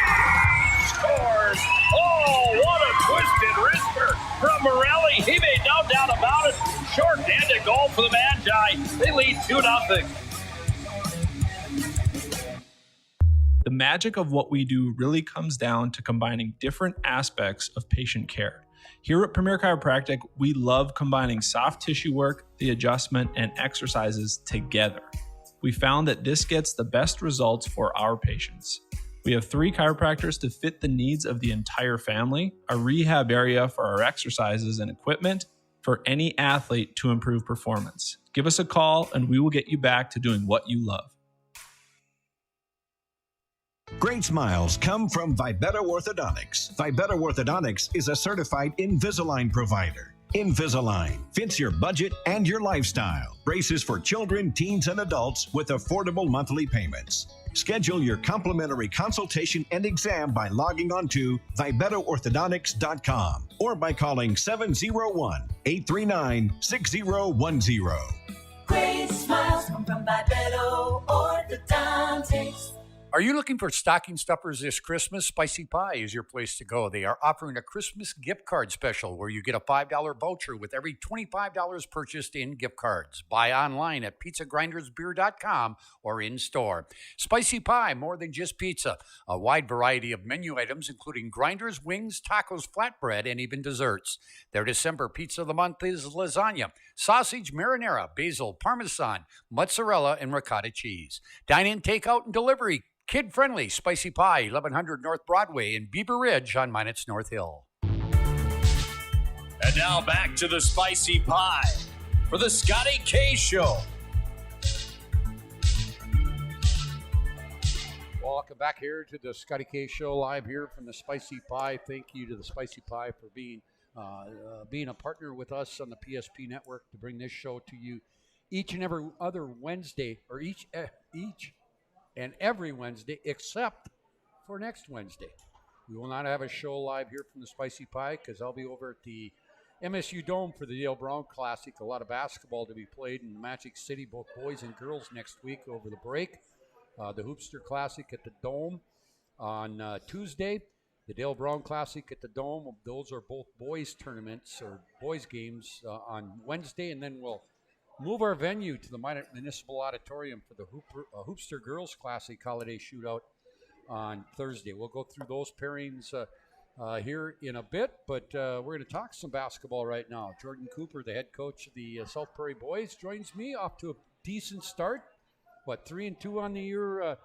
J: scores! Oh, what a twisted wrister from Morelli. He made no doubt about it. Short-handed goal for the Magi. They lead 2-0.
F: The magic of what we do really comes down to combining different aspects of patient care. Here at Premier Chiropractic, we love combining soft tissue work, the adjustment, and exercises together. We found that this gets the best results for our patients. We have 3 chiropractors to fit the needs of the entire family, a rehab area for our exercises and equipment for any athlete to improve performance. Give us a call and we will get you back to doing what you love.
H: Great smiles come from Vibetta Orthodontics. Vibetta Orthodontics is a certified Invisalign provider. Invisalign fits your budget and your lifestyle. Braces for children, teens, and adults with affordable monthly payments. Schedule your complimentary consultation and exam by logging on to VibettaOrthodontics.com or by calling 701-839-6010.
I: Great smiles come from Vibetta Orthodontics.
A: Are you looking for stocking stuffers this Christmas? Spicy Pie is your place to go. They are offering a Christmas gift card special where you get a $5 voucher with every $25 purchased in gift cards. Buy online at pizzagrindersbeer.com or in store. Spicy Pie, more than just pizza. A wide variety of menu items, including grinders, wings, tacos, flatbread, and even desserts. Their December pizza of the month is lasagna, sausage marinara, basil, parmesan, mozzarella, and ricotta cheese. Dine-in, takeout, and delivery. Kid-friendly Spicy Pie, 1100 North Broadway in Beaver Ridge on Minot's North Hill.
J: And now back to the Spicy Pie for the Scotty K Show.
A: Welcome back here to the Scotty K Show, live here from the Spicy Pie. Thank you to the Spicy Pie for being a partner with us on the PSP network to bring this show to you each and every other Wednesday, or each and every Wednesday except for next Wednesday. We will not have a show live here from the Spicy Pie because I'll be over at the MSU Dome for the Dale Brown Classic. A lot of basketball to be played in Magic City, both boys and girls next week over the break. The Hoopster Classic at the Dome on Tuesday. The Dale Brown Classic at the Dome. Those are both boys tournaments or boys games on Wednesday, and then we'll move our venue to the Minot Municipal Auditorium for the Hoopster Girls Classic Holiday Shootout on Thursday. We'll go through those pairings here in a bit, but we're going to talk some basketball right now. Jordan Cooper, the head coach of the South Prairie Boys, joins me off to a decent start. 3-2 on the year,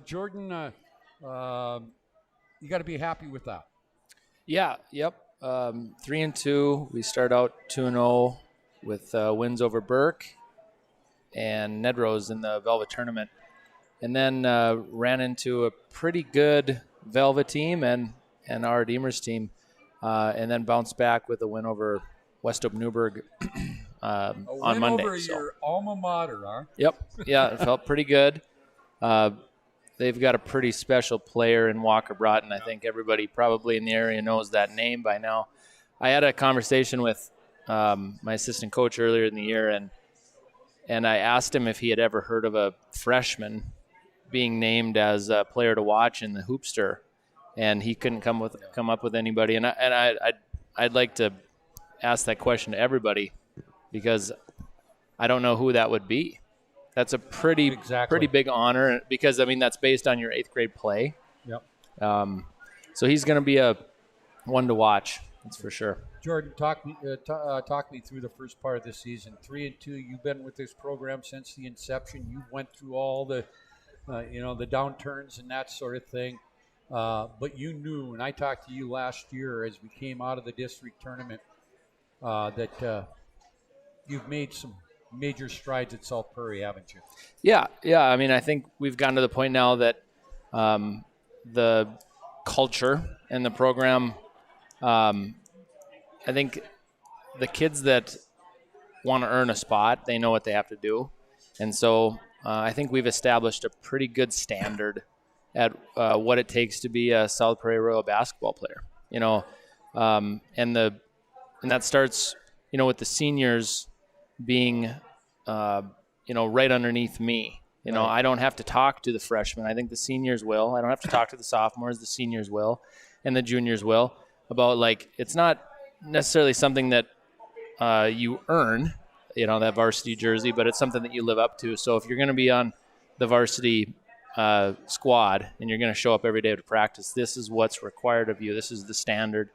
A: Jordan? You got to be happy with that.
M: Yeah, yep. 3-2. We start out 2-0 with wins over Burke and Nedrose in the Velvet tournament. And then ran into a pretty good Velvet team and our Redeemers team, and then bounced back with a win over Westhope Newburgh on Monday.
A: Over your alma mater, huh?
M: Yep. Yeah, it felt pretty good. They've got a pretty special player in Walker Broughton. I think everybody probably in the area knows that name by now. I had a conversation with my assistant coach earlier in the year, and I asked him if he had ever heard of a freshman being named as a player to watch in the Hoopster, and he couldn't come up with anybody. And I'd like to ask that question to everybody because I don't know who that would be. That's a pretty big honor because, I mean, that's based on your 8th grade play.
A: Yep.
M: So he's going to be a one to watch, that's for sure.
A: Jordan, talk me through the first part of the season. 3-2. You've been with this program since the inception. You went through all the, the downturns and that sort of thing. But you knew, and I talked to you last year as we came out of the district tournament, that you've made some major strides at South Prairie, haven't you?
M: Yeah. I mean, I think we've gotten to the point now that the culture and the program, I think the kids that want to earn a spot, they know what they have to do. And so I think we've established a pretty good standard at what it takes to be a South Prairie Royal basketball player, and that starts, with the seniors being, right underneath me. Right. I don't have to talk to the freshmen. I think the seniors will. I don't have to talk to the sophomores. The seniors will, and the juniors will. About it's not necessarily something that you earn, that varsity jersey, but it's something that you live up to. So if you're going to be on the varsity squad and you're going to show up every day to practice, this is what's required of you. This is the standard.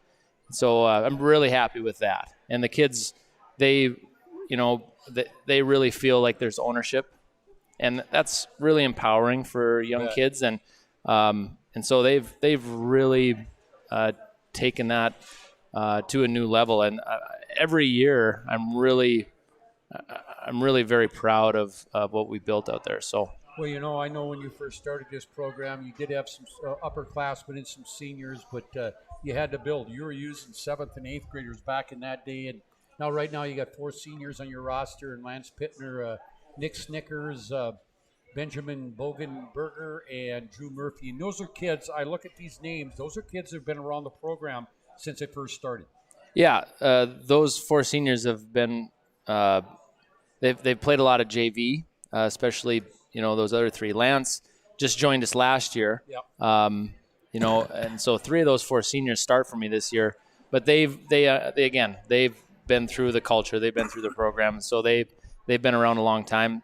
M: So I'm really happy with that. And the kids, they really feel like there's ownership, and that's really empowering for young kids. And so they've really taken that to a new level. And every year, I'm really very proud of what we built out there. So.
A: Well, I know when you first started this program, you did have some upperclassmen and some seniors, but you had to build. You were using 7th and 8th graders back in that day, and now right now you got 4 seniors on your roster, and Lance Pittner, Nick Snickers, Benjamin Bogenberger, and Drew Murphy. And those are kids, I look at these names, those are kids that have been around the program since it first started.
M: Yeah, those 4 seniors have been they've played a lot of JV, especially those other 3. Lance just joined us last year.
A: Yep.
M: And so 3 of those 4 seniors start for me this year. But they've been through the culture, they've been through the program, so they've been around a long time.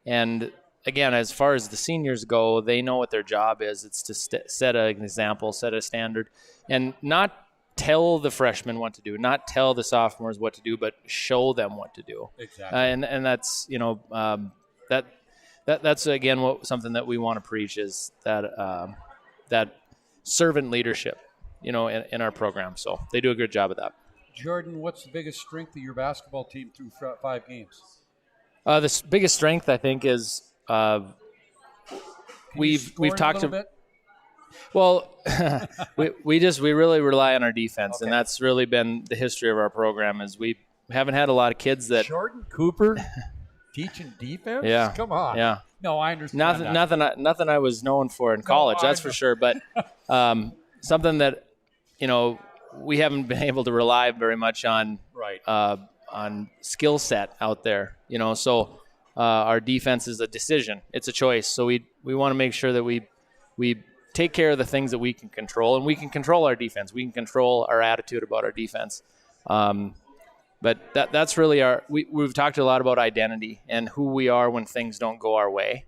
M: And again, as far as the seniors go, they know what their job is. It's to set an example, set a standard, and not tell the freshmen what to do, not tell the sophomores what to do, but show them what to do.
A: Exactly.
M: And that's that's again something that we want to preach is that servant leadership, in our program. So they do a good job of that.
A: Jordan, what's the biggest strength of your basketball team through 5 games?
M: The biggest strength, I think, is we've talked a bit. Well, we really rely on our defense, and that's really been the history of our program. Is we haven't had a lot of kids that
A: Jordan Cooper teaching defense.
M: Yeah,
A: come on.
M: Yeah,
A: no, I understand.
M: Nothing I was known for in college. That's for sure. But something that we haven't been able to rely very much on.
A: Right.
M: On skill set out there, so our defense is a decision. It's a choice. So we want to make sure that we take care of the things that we can control, and we can control our defense. We can control our attitude about our defense. But that's really we've talked a lot about identity and who we are when things don't go our way.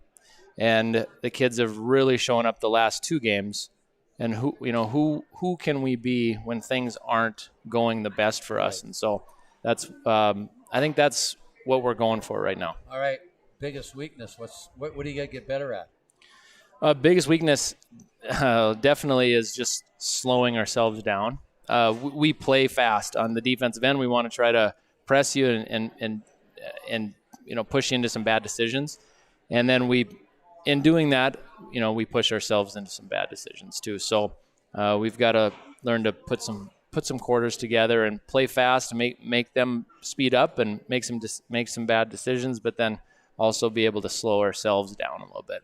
M: And the kids have really shown up the last 2 games, and who can we be when things aren't going the best for us? And so that's I think that's what we're going for right now.
A: All right. Biggest weakness. What do you got to get better at?
M: Biggest weakness definitely is just slowing ourselves down. We play fast on the defensive end. We want to try to press you and push you into some bad decisions, and then in doing that, we push ourselves into some bad decisions too. So we've got to learn to put some quarters together and play fast and make them speed up and make some bad decisions, but then also be able to slow ourselves down a little bit.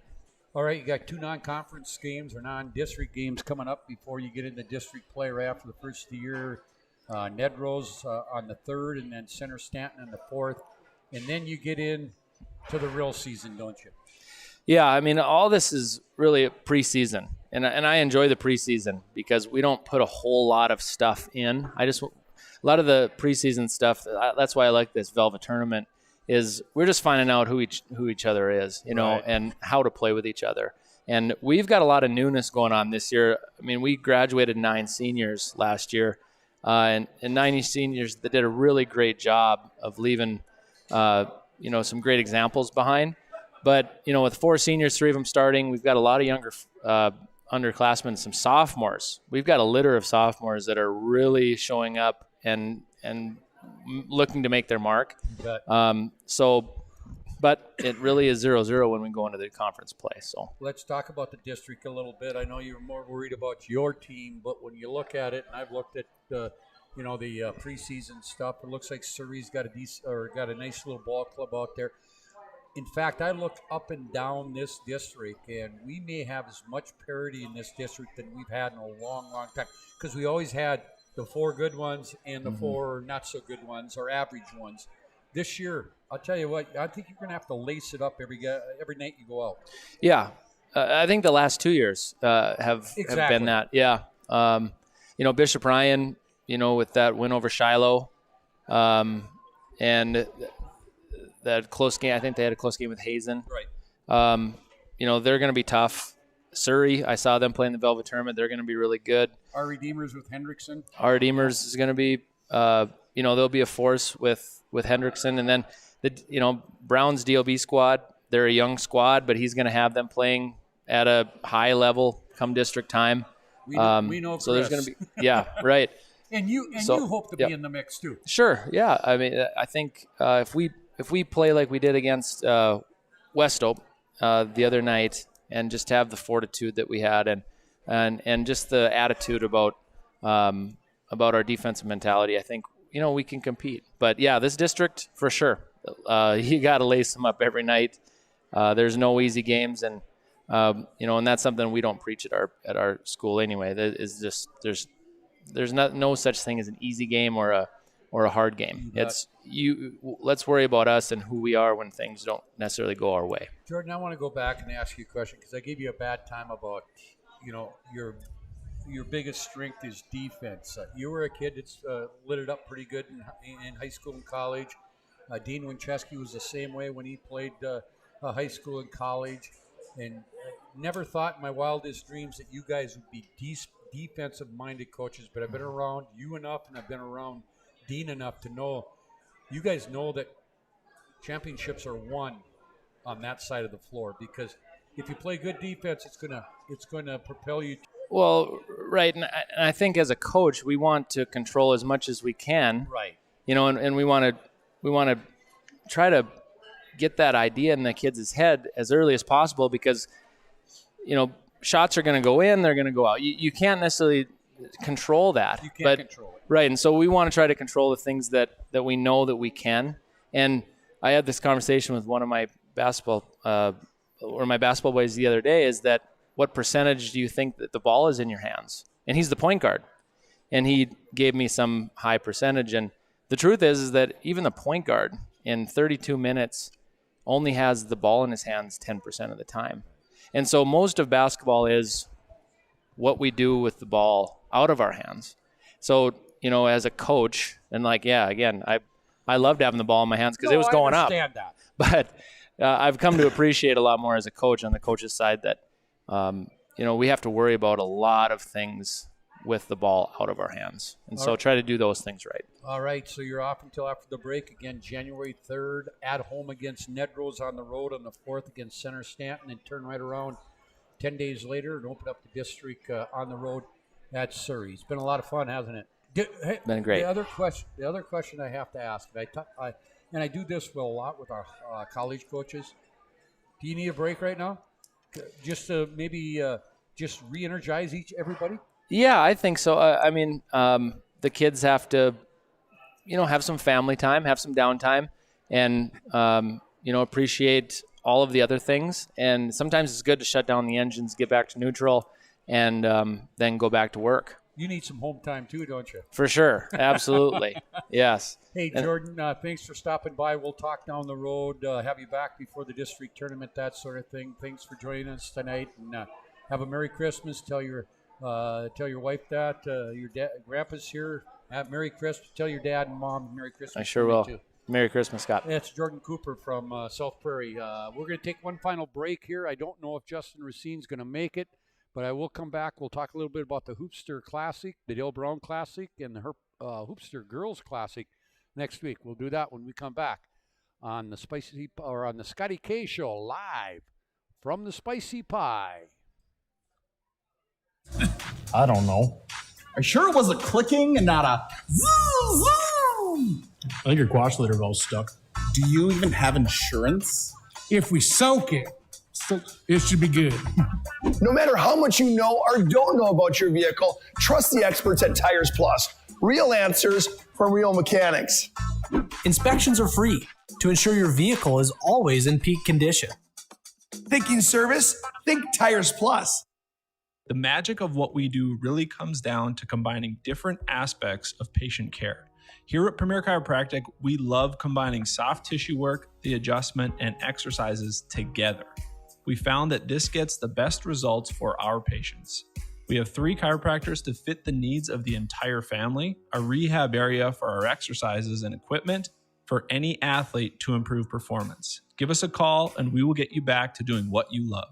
A: All right, you got 2 non-conference games or non-district games coming up before you get into district play right after the first of the year. Ned Rose on the 3rd, and then Center Stanton on the 4th. And then you get in to the real season, don't you?
M: Yeah, I mean, all this is really a preseason. And I enjoy the preseason because we don't put a whole lot of stuff in. A lot of the preseason stuff, that's why I like this Velvet tournament, is we're just finding out who each other is,
A: Right.
M: and how to play with each other. And we've got a lot of newness going on this year. I mean, we graduated 9 seniors last year, and 9 seniors that did a really great job of leaving, some great examples behind. But, with 4 seniors, 3 of them starting, we've got a lot of younger underclassmen, some sophomores. We've got a litter of sophomores that are really showing up and looking to make their mark. But it really is 0-0 when we go into the conference play. So
A: let's talk about the district a little bit. I know you're more worried about your team, but when you look at it, and I've looked at the preseason stuff, it looks like Surrey's got a nice little ball club out there. In fact, I looked up and down this district, and we may have as much parity in this district than we've had in a long, long time, because we always had the 4 good ones and the 4 not so good ones or average ones. This year, I'll tell you what, I think you're going to have to lace it up every night you go out.
M: Yeah, I think the last 2 years have been that. Yeah, Bishop Ryan, with that win over Shiloh, and that close game. I think they had a close game with Hazen.
A: Right.
M: They're going to be tough. Surrey, I saw them play in the Velvet tournament. They're going to be really good.
A: Our Redeemers with Hendrickson.
M: Our Redeemers is going to be, they'll be a force with Hendrickson. And then, Brown's DOB squad, they're a young squad, but he's going to have them playing at a high level come district time.
A: We know
M: so
A: Chris.
M: There's going to be, yeah, right.
A: And you hope to be in the mix too.
M: Sure, yeah. I mean, I think if we play like we did against Westope the other night, and just have the fortitude that we had, and just the attitude about our defensive mentality, I think we can compete. But yeah, this district for sure, you got to lace them up every night. There's no easy games, and and that's something we don't preach at our school anyway. That is just there's no such thing as an easy game or or a hard game. Let's worry about us and who we are when things don't necessarily go our way.
A: Jordan, I want to go back and ask you a question because I gave you a bad time about, your biggest strength is defense. You were a kid that's lit it up pretty good in high school and college. Dean Winchesky was the same way when he played high school and college, and never thought in my wildest dreams that you guys would be defensive-minded coaches. But I've been around you enough, and I've been around Dean enough to know you guys know that championships are won on that side of the floor, because if you play good defense, it's gonna propel you.
M: Well, right, and I think as a coach, we want to control as much as we can.
A: Right.
M: And we want to try to get that idea in the kids' head as early as possible, because shots are going to go in, they're going to go out. You can't necessarily control that.
A: You can't control it.
M: Right, and so we want to try to control the things that we know that we can. And I had this conversation with one of my basketball boys the other day, is that what percentage do you think that the ball is in your hands? And he's the point guard. And he gave me some high percentage. And the truth is that even the point guard in 32 minutes only has the ball in his hands 10% of the time. And so most of basketball is what we do with the ball out of our hands. So, as a coach, and I loved having the ball in my hands because it was going up.
A: That.
M: But I've come to appreciate a lot more as a coach on the coach's side that, we have to worry about a lot of things with the ball out of our hands. And so try to do those things right.
A: All right, so you're off until after the break. Again, January 3rd, at home against Nedrose, on the road on the 4th against Center Stanton, and turn right around 10 days later and open up the district on the road at Surrey. It's been a lot of fun, hasn't it?
M: Been great.
A: The other question I have to ask, and I do this a lot with our college coaches. Do you need a break right now? Just to maybe just re-energize everybody?
M: Yeah, I think so. The kids have to, have some family time, have some downtime, and, appreciate all of the other things. And sometimes it's good to shut down the engines, get back to neutral, and then go back to work.
A: You need some home time too, don't you?
M: For sure. Absolutely. Yes.
A: Hey, Jordan, thanks for stopping by. We'll talk down the road, have you back before the district tournament, that sort of thing. Thanks for joining us tonight, and have a Merry Christmas. Tell your wife that. Your dad, Grandpa's here. Have Merry Christmas. Tell your dad and mom Merry Christmas.
M: I sure will.
A: Too.
M: Merry Christmas, Scott.
A: That's Jordan Cooper from South Prairie. We're going to take one final break here. I don't know if Justin Racine's going to make it, but I will come back. We'll talk a little bit about the Hoopster Classic, the Dale Brown Classic, and the Hoopster Girls Classic next week. We'll do that when we come back on the SCOTTY K Show, live from the Spicy Pie.
C: I don't know.
B: Are you sure it was a clicking and not a zoom, zoom?
C: I think your quash litter valve's stuck.
B: Do you even have insurance? If we soak it, it should be good.
D: No matter how much you know or don't know about your vehicle, trust the experts at Tires Plus. Real answers from real mechanics.
E: Inspections are free to ensure your vehicle is always in peak condition.
D: Thinking service? Think Tires Plus.
F: The magic of what we do really comes down to combining different aspects of patient care. Here at Premier Chiropractic, we love combining soft tissue work, the adjustment, and exercises together. We found that this gets the best results for our patients. We have 3 chiropractors to fit the needs of the entire family, a rehab area for our exercises and equipment for any athlete to improve performance. Give us a call and we will get you back to doing what you love.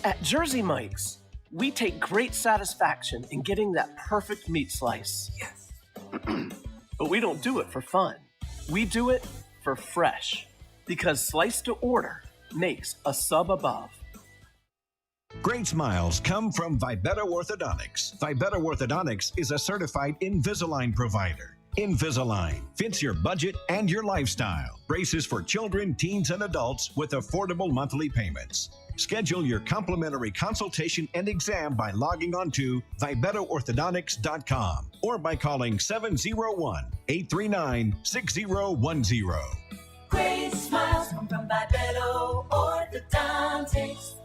G: At Jersey Mike's, we take great satisfaction in getting that perfect meat slice. Yes. But we don't do it for fun. We do it for fresh. Because slice to order makes a sub above.
H: Great smiles come from Vibetta Orthodontics. Vibetta Orthodontics is a certified Invisalign provider. Invisalign fits your budget and your lifestyle. Braces for children, teens, and adults with affordable monthly payments. Schedule your complimentary consultation and exam by logging on to VibettaOrthodontics.com or by calling 701-839-6010.
I: Great smiles come from Vibetta Orthodontics.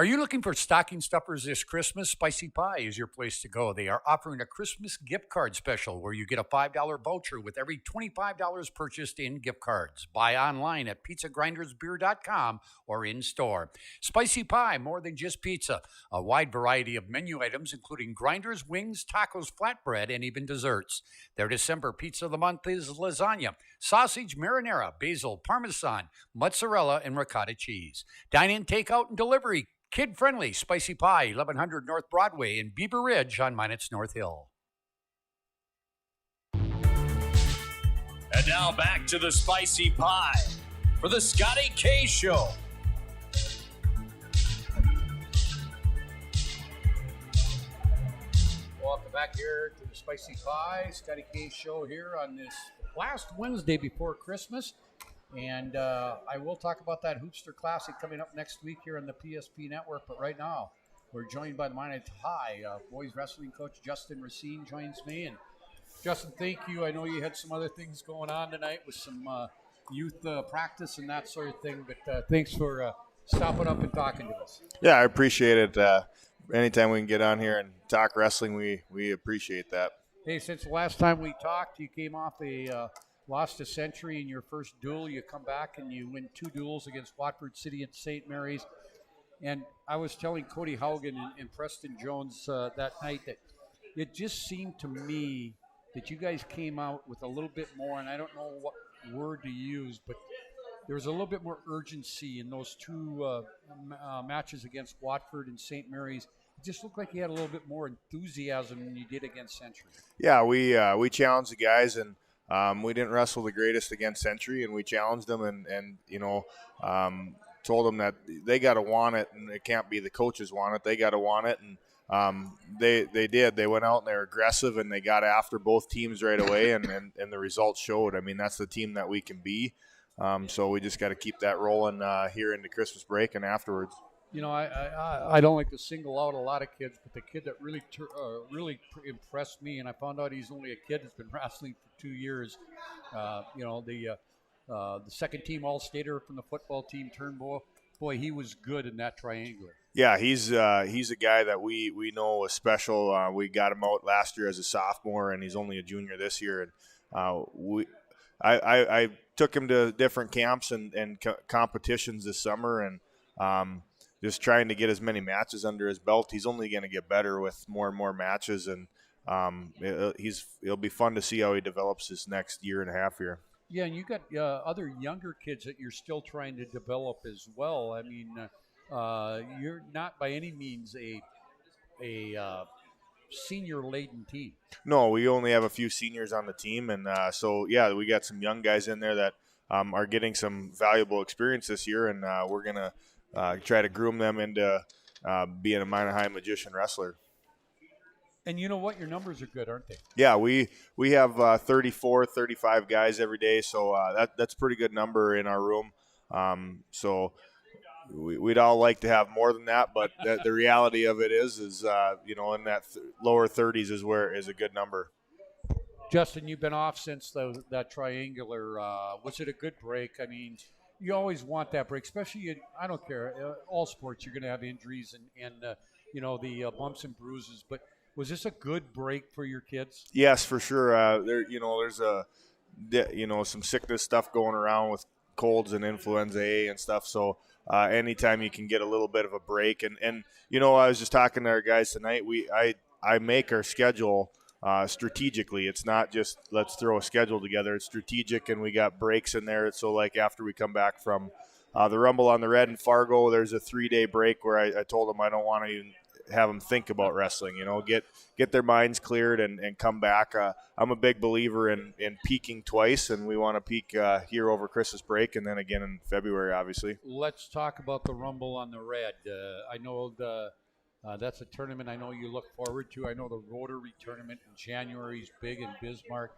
A: Are you looking for stocking stuffers this Christmas? Spicy Pie is your place to go. They are offering a Christmas gift card special where you get a $5 voucher with every $25 purchased in gift cards. Buy online at pizzagrindersbeer.com or in store. Spicy Pie, more than just pizza. A wide variety of menu items, including grinders, wings, tacos, flatbread, and even desserts. Their December pizza of the month is lasagna, sausage marinara, basil, parmesan, mozzarella, and ricotta cheese. Dine-in, takeout, and delivery. Kid-friendly Spicy Pie, 1100 North Broadway in Beaver Ridge on Minot's North Hill.
J: And now back to the Spicy Pie for the SCOTTY K Show.
A: Welcome back here to the Spicy Pie, SCOTTY K Show here on this last Wednesday before Christmas. And I will talk about that Hoopster Classic coming up next week here on the PSP Network. But right now, we're joined by the Minot High boys wrestling coach Justin Racine joins me. And Justin, thank you. I know you had some other things going on tonight with some youth practice and that sort of thing. But thanks for stopping up and talking to us.
N: Yeah, I appreciate it. Anytime we can get on here and talk wrestling, we appreciate that.
A: Hey, since the last time we talked, you came off a lost a century in your first duel. You come back and you win 2 duels against Watford City and St. Mary's. And I was telling Cody Haugen and Preston Jones that night that it just seemed to me that you guys came out with a little bit more, and I don't know what word to use, but there was a little bit more urgency in those 2 matches against Watford and St. Mary's. It just looked like you had a little bit more enthusiasm than you did against Century.
N: Yeah, we challenged the guys, and we didn't wrestle the greatest against Century, and we challenged them and told them that they got to want it, and it can't be the coaches want it. They got to want it, and they did. They went out and they were aggressive, and they got after both teams right away, and the results showed. I mean, that's the team that we can be. So we just got to keep that rolling here into Christmas break and afterwards.
A: You know, I don't like to single out a lot of kids, but the kid that really impressed me, and I found out he's only a kid that's been wrestling for 2 years. The second team All-Stater from the football team, Turnbull. Boy, he was good in that triangular.
N: Yeah, he's a guy that we know is special. We got him out last year as a sophomore, and he's only a junior this year. And I took him to different camps and competitions this summer, and just trying to get as many matches under his belt. He's only going to get better with more and more matches, and it'll be fun to see how he develops this next year and a half here.
A: Yeah, and you got other younger kids that you're still trying to develop as well. I mean, you're not by any means a senior-laden team.
N: No, we only have a few seniors on the team, and so yeah, we got some young guys in there that are getting some valuable experience this year, and we're gonna try to groom them into being a Minot High magician wrestler.
A: And you know what? Your numbers are good, aren't they?
N: Yeah, we have 34, 35 guys every day, so that's a pretty good number in our room. So we'd all like to have more than that, but the reality of it is in that lower 30s is a good number.
A: Justin, you've been off since that triangular. Was it a good break? I mean, you always want that break, especially I don't care, all sports, you're going to have injuries and the bumps and bruises. But was this a good break for your kids?
N: Yes, for sure. There's some sickness stuff going around with colds and influenza A and stuff. So anytime you can get a little bit of a break, and I was just talking to our guys tonight. I make our schedule strategically. It's not just let's throw a schedule together. It's strategic, and we got breaks in there. So like after we come back from the Rumble on the Red in Fargo, there's a 3-day break where I told them I don't want to even have them think about wrestling. Get their minds cleared and come back. I'm a big believer in peaking twice, and we want to peak here over Christmas break and then again in February, obviously.
A: Let's talk about the Rumble on the Red. I know that's a tournament I know you look forward to. I know the Rotary tournament in January is big in Bismarck.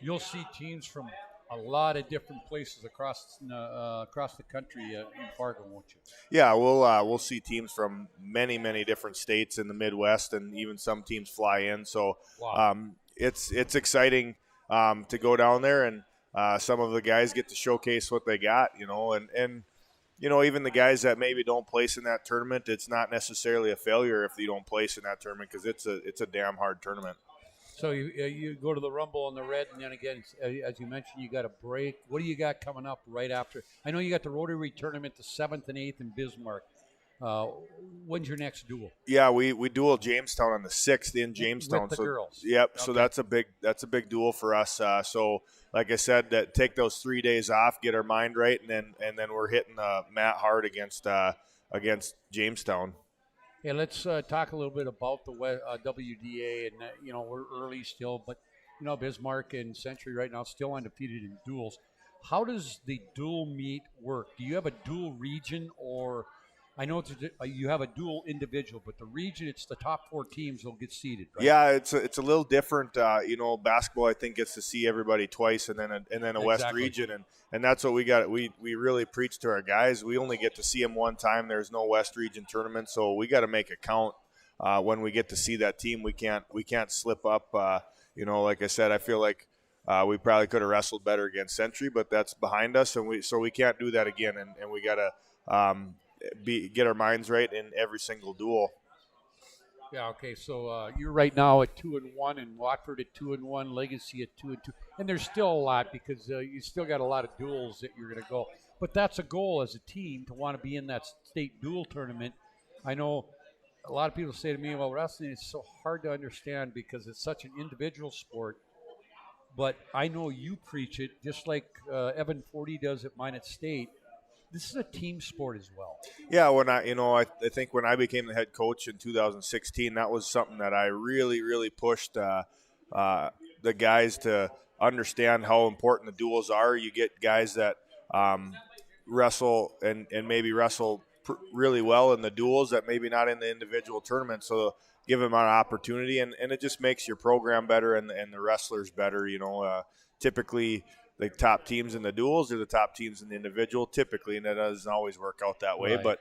A: You'll see teams from a lot of different places across the country in Fargo, won't you?
N: Yeah, we'll see teams from many, many different states in the Midwest, and even some teams fly in. So
A: wow.
N: It's exciting to go down there, and some of the guys get to showcase what they got, and even the guys that maybe don't place in that tournament, it's not necessarily a failure if you don't place in that tournament, because it's a damn hard tournament.
A: So you go to the Rumble in the red, and then again, as you mentioned, you got a break. What do you got coming up right after? I know you got the Rotary tournament, the 7th and 8th in Bismarck. When's your next duel?
N: Yeah, we duel Jamestown on the 6th in Jamestown.
A: With the girls.
N: Yep.
A: Okay.
N: So that's a big duel for us. So like I said, that take those 3 days off, get our mind right, and then we're hitting Matt hard against Jamestown.
A: Hey, let's talk a little bit about the WDA, and we're early still, but Bismarck and Century right now still undefeated in duels. How does the dual meet work? Do you have a dual region, or I know you have a dual individual, but the region, it's the top 4 teams will get seeded, right?
N: Yeah, it's a little different. Basketball, I think, gets to see everybody twice, and then a West region, and that's what we got. We really preach to our guys. We only get to see them one time. There's no West region tournament, so we got to make it count when we get to see that team. We can't slip up. Like I said, I feel like we probably could have wrestled better against Century, but that's behind us, and we can't do that again, and we got to get our minds right in every single duel.
A: Yeah. Okay. So you're right now at 2-1, and Watford at 2-1, Legacy at 2-2, and there's still a lot because you still got a lot of duels that you're going to go. But that's a goal as a team to want to be in that state duel tournament. I know a lot of people say to me, "Well, wrestling is so hard to understand because it's such an individual sport." But I know you preach it just like Evan Forty does at Minot State. This is a team sport as well.
N: Yeah, I think when I became the head coach in 2016, that was something that I really, really pushed the guys to understand how important the duels are. You get guys that wrestle and maybe wrestle really well in the duels that maybe not in the individual tournament. So give them an opportunity, and it just makes your program better and the wrestlers better. Typically the top teams in the duels are the top teams in the individual typically, and it doesn't always work out that way. Right. But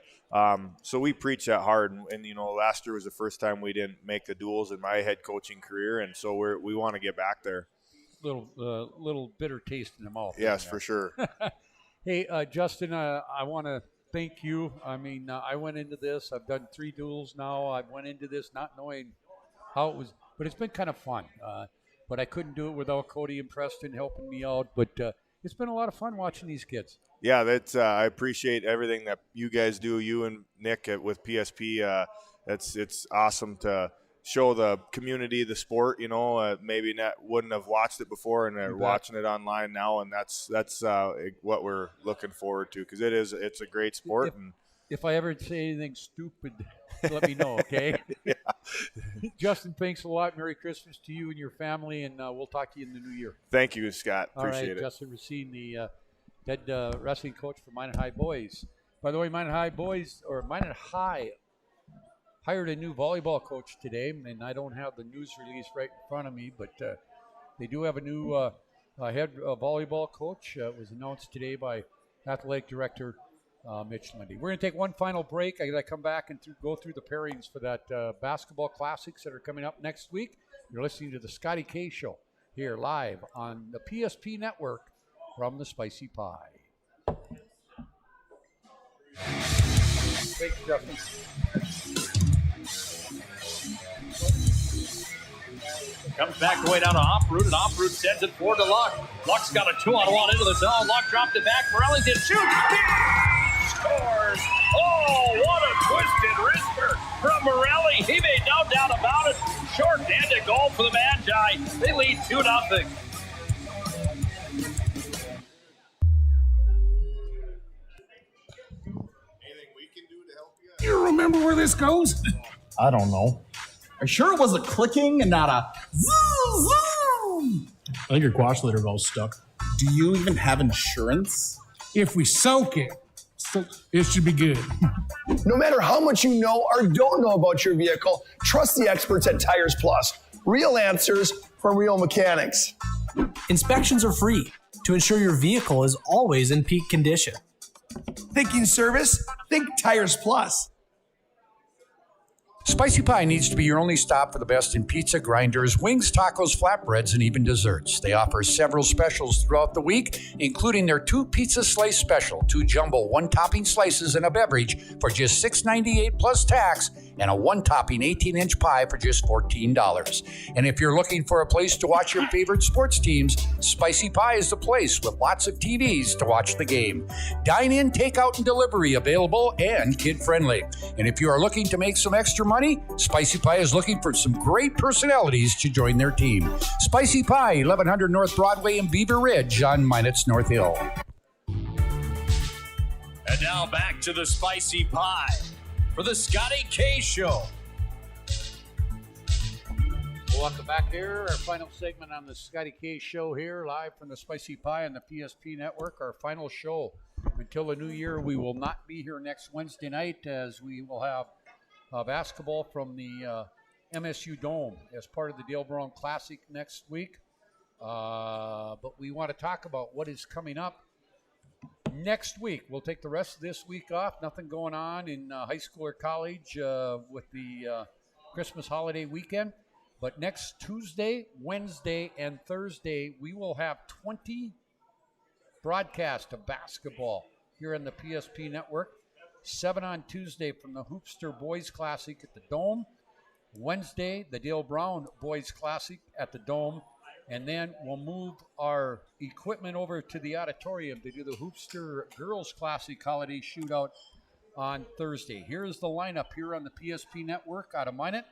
N: so we preach that hard, and last year was the first time we didn't make the duels in my head coaching career, and so we want to get back there.
A: Little bitter taste in the mouth.
N: Yes, for sure.
A: Hey, Justin, I want to thank you. I mean, I went into this. I've done 3 duels now. I went into this not knowing how it was, but it's been kind of fun. But I couldn't do it without Cody and Preston helping me out. But it's been a lot of fun watching these kids.
N: Yeah, that's I appreciate everything that you guys do, you and Nick with PSP. It's awesome to show the community the sport. Maybe wouldn't have watched it before, and they're watching it online now, and that's what we're looking forward to because it's a great sport.
A: If I ever say anything stupid, let me know, okay?
N: Yeah.
A: Justin, thanks a lot. Merry Christmas to you and your family, and we'll talk to you in the new year.
N: Thank you, Scott. Appreciate it.
A: Justin Racine, the head wrestling coach for Minot High Boys. By the way, Minot High hired a new volleyball coach today, and I don't have the news release right in front of me, but they do have a new head volleyball coach. It was announced today by athletic director Mitch. We're going to take one final break. I got to come back and go through the pairings for that basketball classics that are coming up next week. You're listening to the SCOTTY K Show here live on the PSP Network from the Spicy Pie. Thanks, Justin.
J: Comes back the way down to Off-Root, and Off-Root sends it forward to Luck. Luck's got a 2-on-1 into the zone. Luck dropped it back for Ellington. Shoots! Scores! Oh, what a twisted wrister from Morelli. He made no doubt about it. Short-handed goal for the Magi. They lead 2-0.
D: Anything
B: we can do to help you? You remember where this goes?
C: I don't know.
B: Are you sure it was a clicking and not a zoom, zoom?
C: I think your quash litter valve's stuck.
B: Do you even have insurance? If we soak it, it should be good.
D: No matter how much you know or don't know about your vehicle, trust the experts at Tires Plus. Real answers from real mechanics.
E: Inspections are free to ensure your vehicle is always in peak condition.
D: Thinking service? Think Tires Plus.
A: Spicy Pie needs to be your only stop for the best in pizza, grinders, wings, tacos, flatbreads, and even desserts. They offer several specials throughout the week, including their 2 pizza slice special, 2 jumbo 1-topping slices and a beverage for just $6.98 plus tax, and a 1-topping 18-inch pie for just $14. And if you're looking for a place to watch your favorite sports teams, Spicy Pie is the place with lots of TVs to watch the game. Dine-in, takeout, and delivery available and kid-friendly. And if you are looking to make some extra money, Spicy Pie is looking for some great personalities to join their team. Spicy Pie, 1100 North Broadway in Beaver Ridge on Minot's North Hill.
J: And now back to the Spicy Pie for the SCOTTY K Show.
A: Welcome back here. Our final segment on the SCOTTY K Show here, live from the Spicy Pie on the PSP Network. Our final show until the new year. We will not be here next Wednesday night, as we will have basketball from the MSU Dome as part of the Dale Brown Classic next week. But we want to talk about what is coming up next week. We'll take the rest of this week off. Nothing going on in high school or college with the Christmas holiday weekend. But next Tuesday, Wednesday, and Thursday, we will have 20 broadcasts of basketball here on the PSP Network. 7 on Tuesday from the Hoopster Boys Classic at the Dome. Wednesday, the Dale Brown Boys Classic at the Dome. And then we'll move our equipment over to the auditorium to do the Hoopster Girls Classic Holiday Shootout on Thursday. Here's the lineup here on the PSP Network out of Minot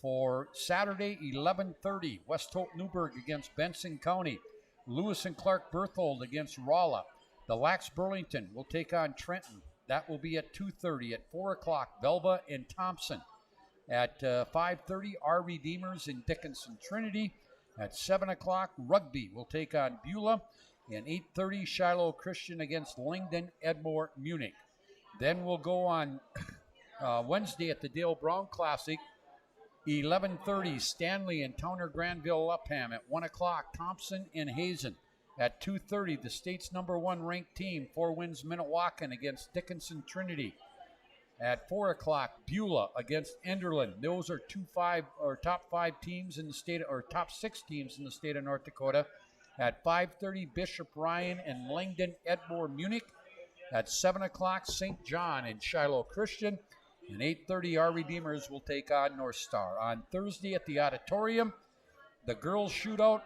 A: for Saturday, 11:30. West Hope Newburgh against Benson County. Lewis and Clark Berthold against Rolla. The Lax Burlington will take on Trenton. That will be at 2:30. At 4 o'clock, Velva and Thompson. At 5:30, our Redeemers in Dickinson Trinity. At 7 o'clock, Rugby will take on Beulah. And 8:30, Shiloh Christian against Langdon Edmore Munich. Then we'll go on Wednesday at the Dale Brown Classic. 11:30, Stanley and Towner Granville Upham. At 1 o'clock, Thompson and Hazen. At 2:30, the state's #1 ranked team, Four Winds Minnewacan against Dickinson Trinity. At 4 o'clock, Beulah against Enderlin. Those are top 5 teams in the state, or top 6 teams in the state of North Dakota. At 5:30, Bishop Ryan and Langdon Edmore Munich. At 7 o'clock, St. John and Shiloh Christian. And 8:30, our Redeemers will take on North Star. On Thursday at the auditorium, the girls shootout.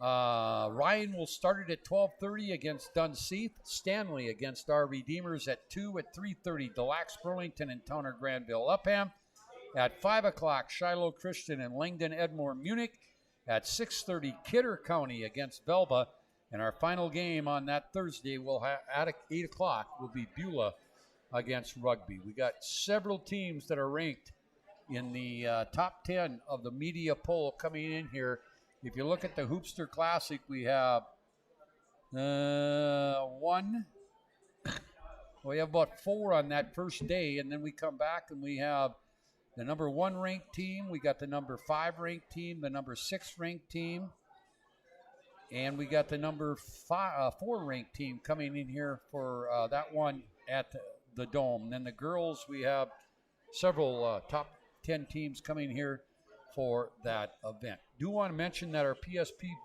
A: Ryan will start it at 12:30 against Dunseith. Stanley against our Redeemers at 2. At 3:30, Delax Burlington and Towner Granville Upham. At 5 o'clock, Shiloh Christian and Langdon Edmore Munich. At 6:30, Kidder County against Velva. And our final game on that Thursday at 8 o'clock will be Beulah against Rugby. We got several teams that are ranked in the top 10 of the media poll coming in here. If you look at the Hoopster Classic, we have we have about 4 on that first day, and then we come back and we have the #1 ranked team, we got the #5 ranked team, the #6 ranked team, and we got the #4 ranked team coming in here for that one at the Dome. And then the girls, we have several top 10 teams coming here for that event. Do want to mention that our PSP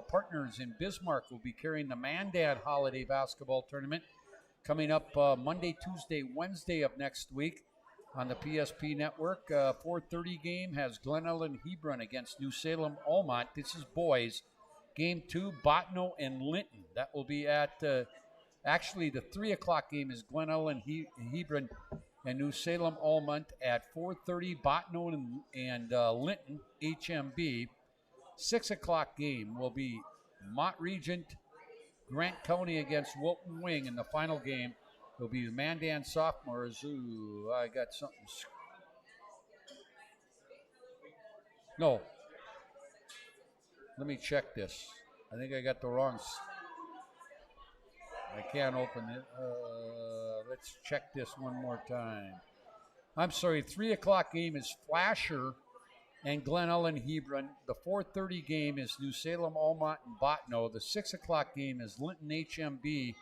A: partners in Bismarck will be carrying the Mandan Holiday Basketball Tournament coming up Monday, Tuesday, Wednesday of next week on the PSP Network. 4:30 game has Glen Ellen Hebron against New Salem Almont. This is boys. Game 2, Bottineau and Linton. That will be at, actually the 3 o'clock game is Glen Ellen Hebron and New Salem Almont. At 4:30, Bottineau and Linton, HMB. 6 o'clock game will be Mont Regent, Grant County against Wilton Wing. And the final game will be the Mandan Sophomores. Ooh, I got something. No. Let me check this. I think I got the wrong. I can't open it. Let's check this one more time. I'm sorry, 3 o'clock game is Flasher and Glen Ellen Hebron. The 4:30 game is New Salem Almont and Bottineau. The 6 o'clock game is Linton HMB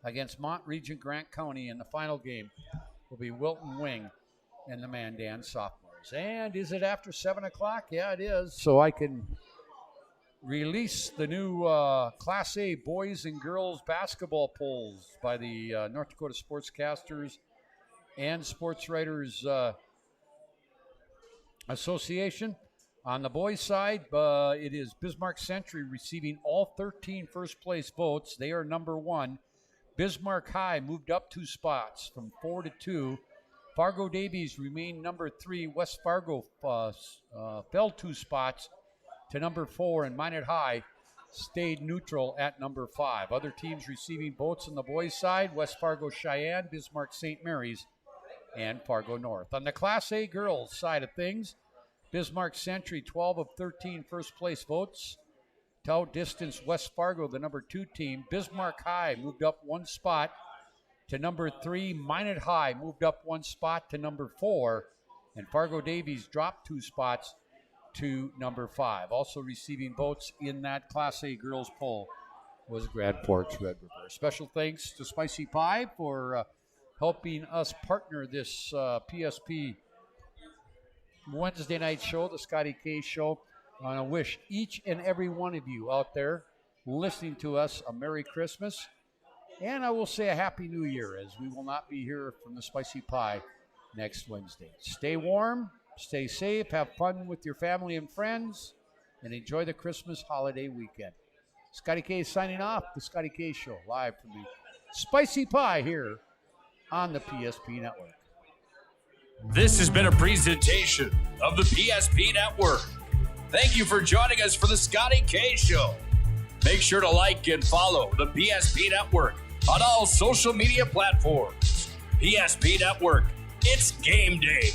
A: against Mont Regent Grant County. And the final game will be Wilton Wing and the Mandan sophomores. And is it after 7 o'clock? Yeah, it is. So I can release the new Class A boys and girls basketball polls by the North Dakota Sportscasters and Sports Writers Association. On the boys' side, it is Bismarck Century receiving all 13 first-place votes. They are number 1. Bismarck High moved up 2 spots from 4 to 2. Fargo Davies remained number 3. West Fargo fell 2 spots to number 4, and Minot High stayed neutral at number 5. Other teams receiving votes on the boys' side: West Fargo Cheyenne, Bismarck St. Mary's, and Fargo North. On the Class A girls' side of things, Bismarck Century, 12 of 13 first-place votes, to outdistance West Fargo, the number 2 team. Bismarck High moved up 1 spot to number 3. Minot High moved up 1 spot to number 4. And Fargo Davies dropped 2 spots to number 5. Also receiving votes in that Class A girls poll was Grand Forks Red River. Special thanks to Spicy Pie for helping us partner this PSP Wednesday night show, the Scotty K Show. I want to wish each and every one of you out there listening to us a Merry Christmas. And I will say a Happy New Year, as we will not be here from the Spicy Pie next Wednesday. Stay warm, stay safe, have fun with your family and friends, and enjoy the Christmas holiday weekend. Scotty K signing off, the Scotty K Show, live from the Spicy Pie here on the PSP Network.
J: This has been a presentation of the PSP Network. Thank you for joining us for the Scotty K Show. Make sure to like and follow the PSP Network on all social media platforms. PSP Network, it's game day.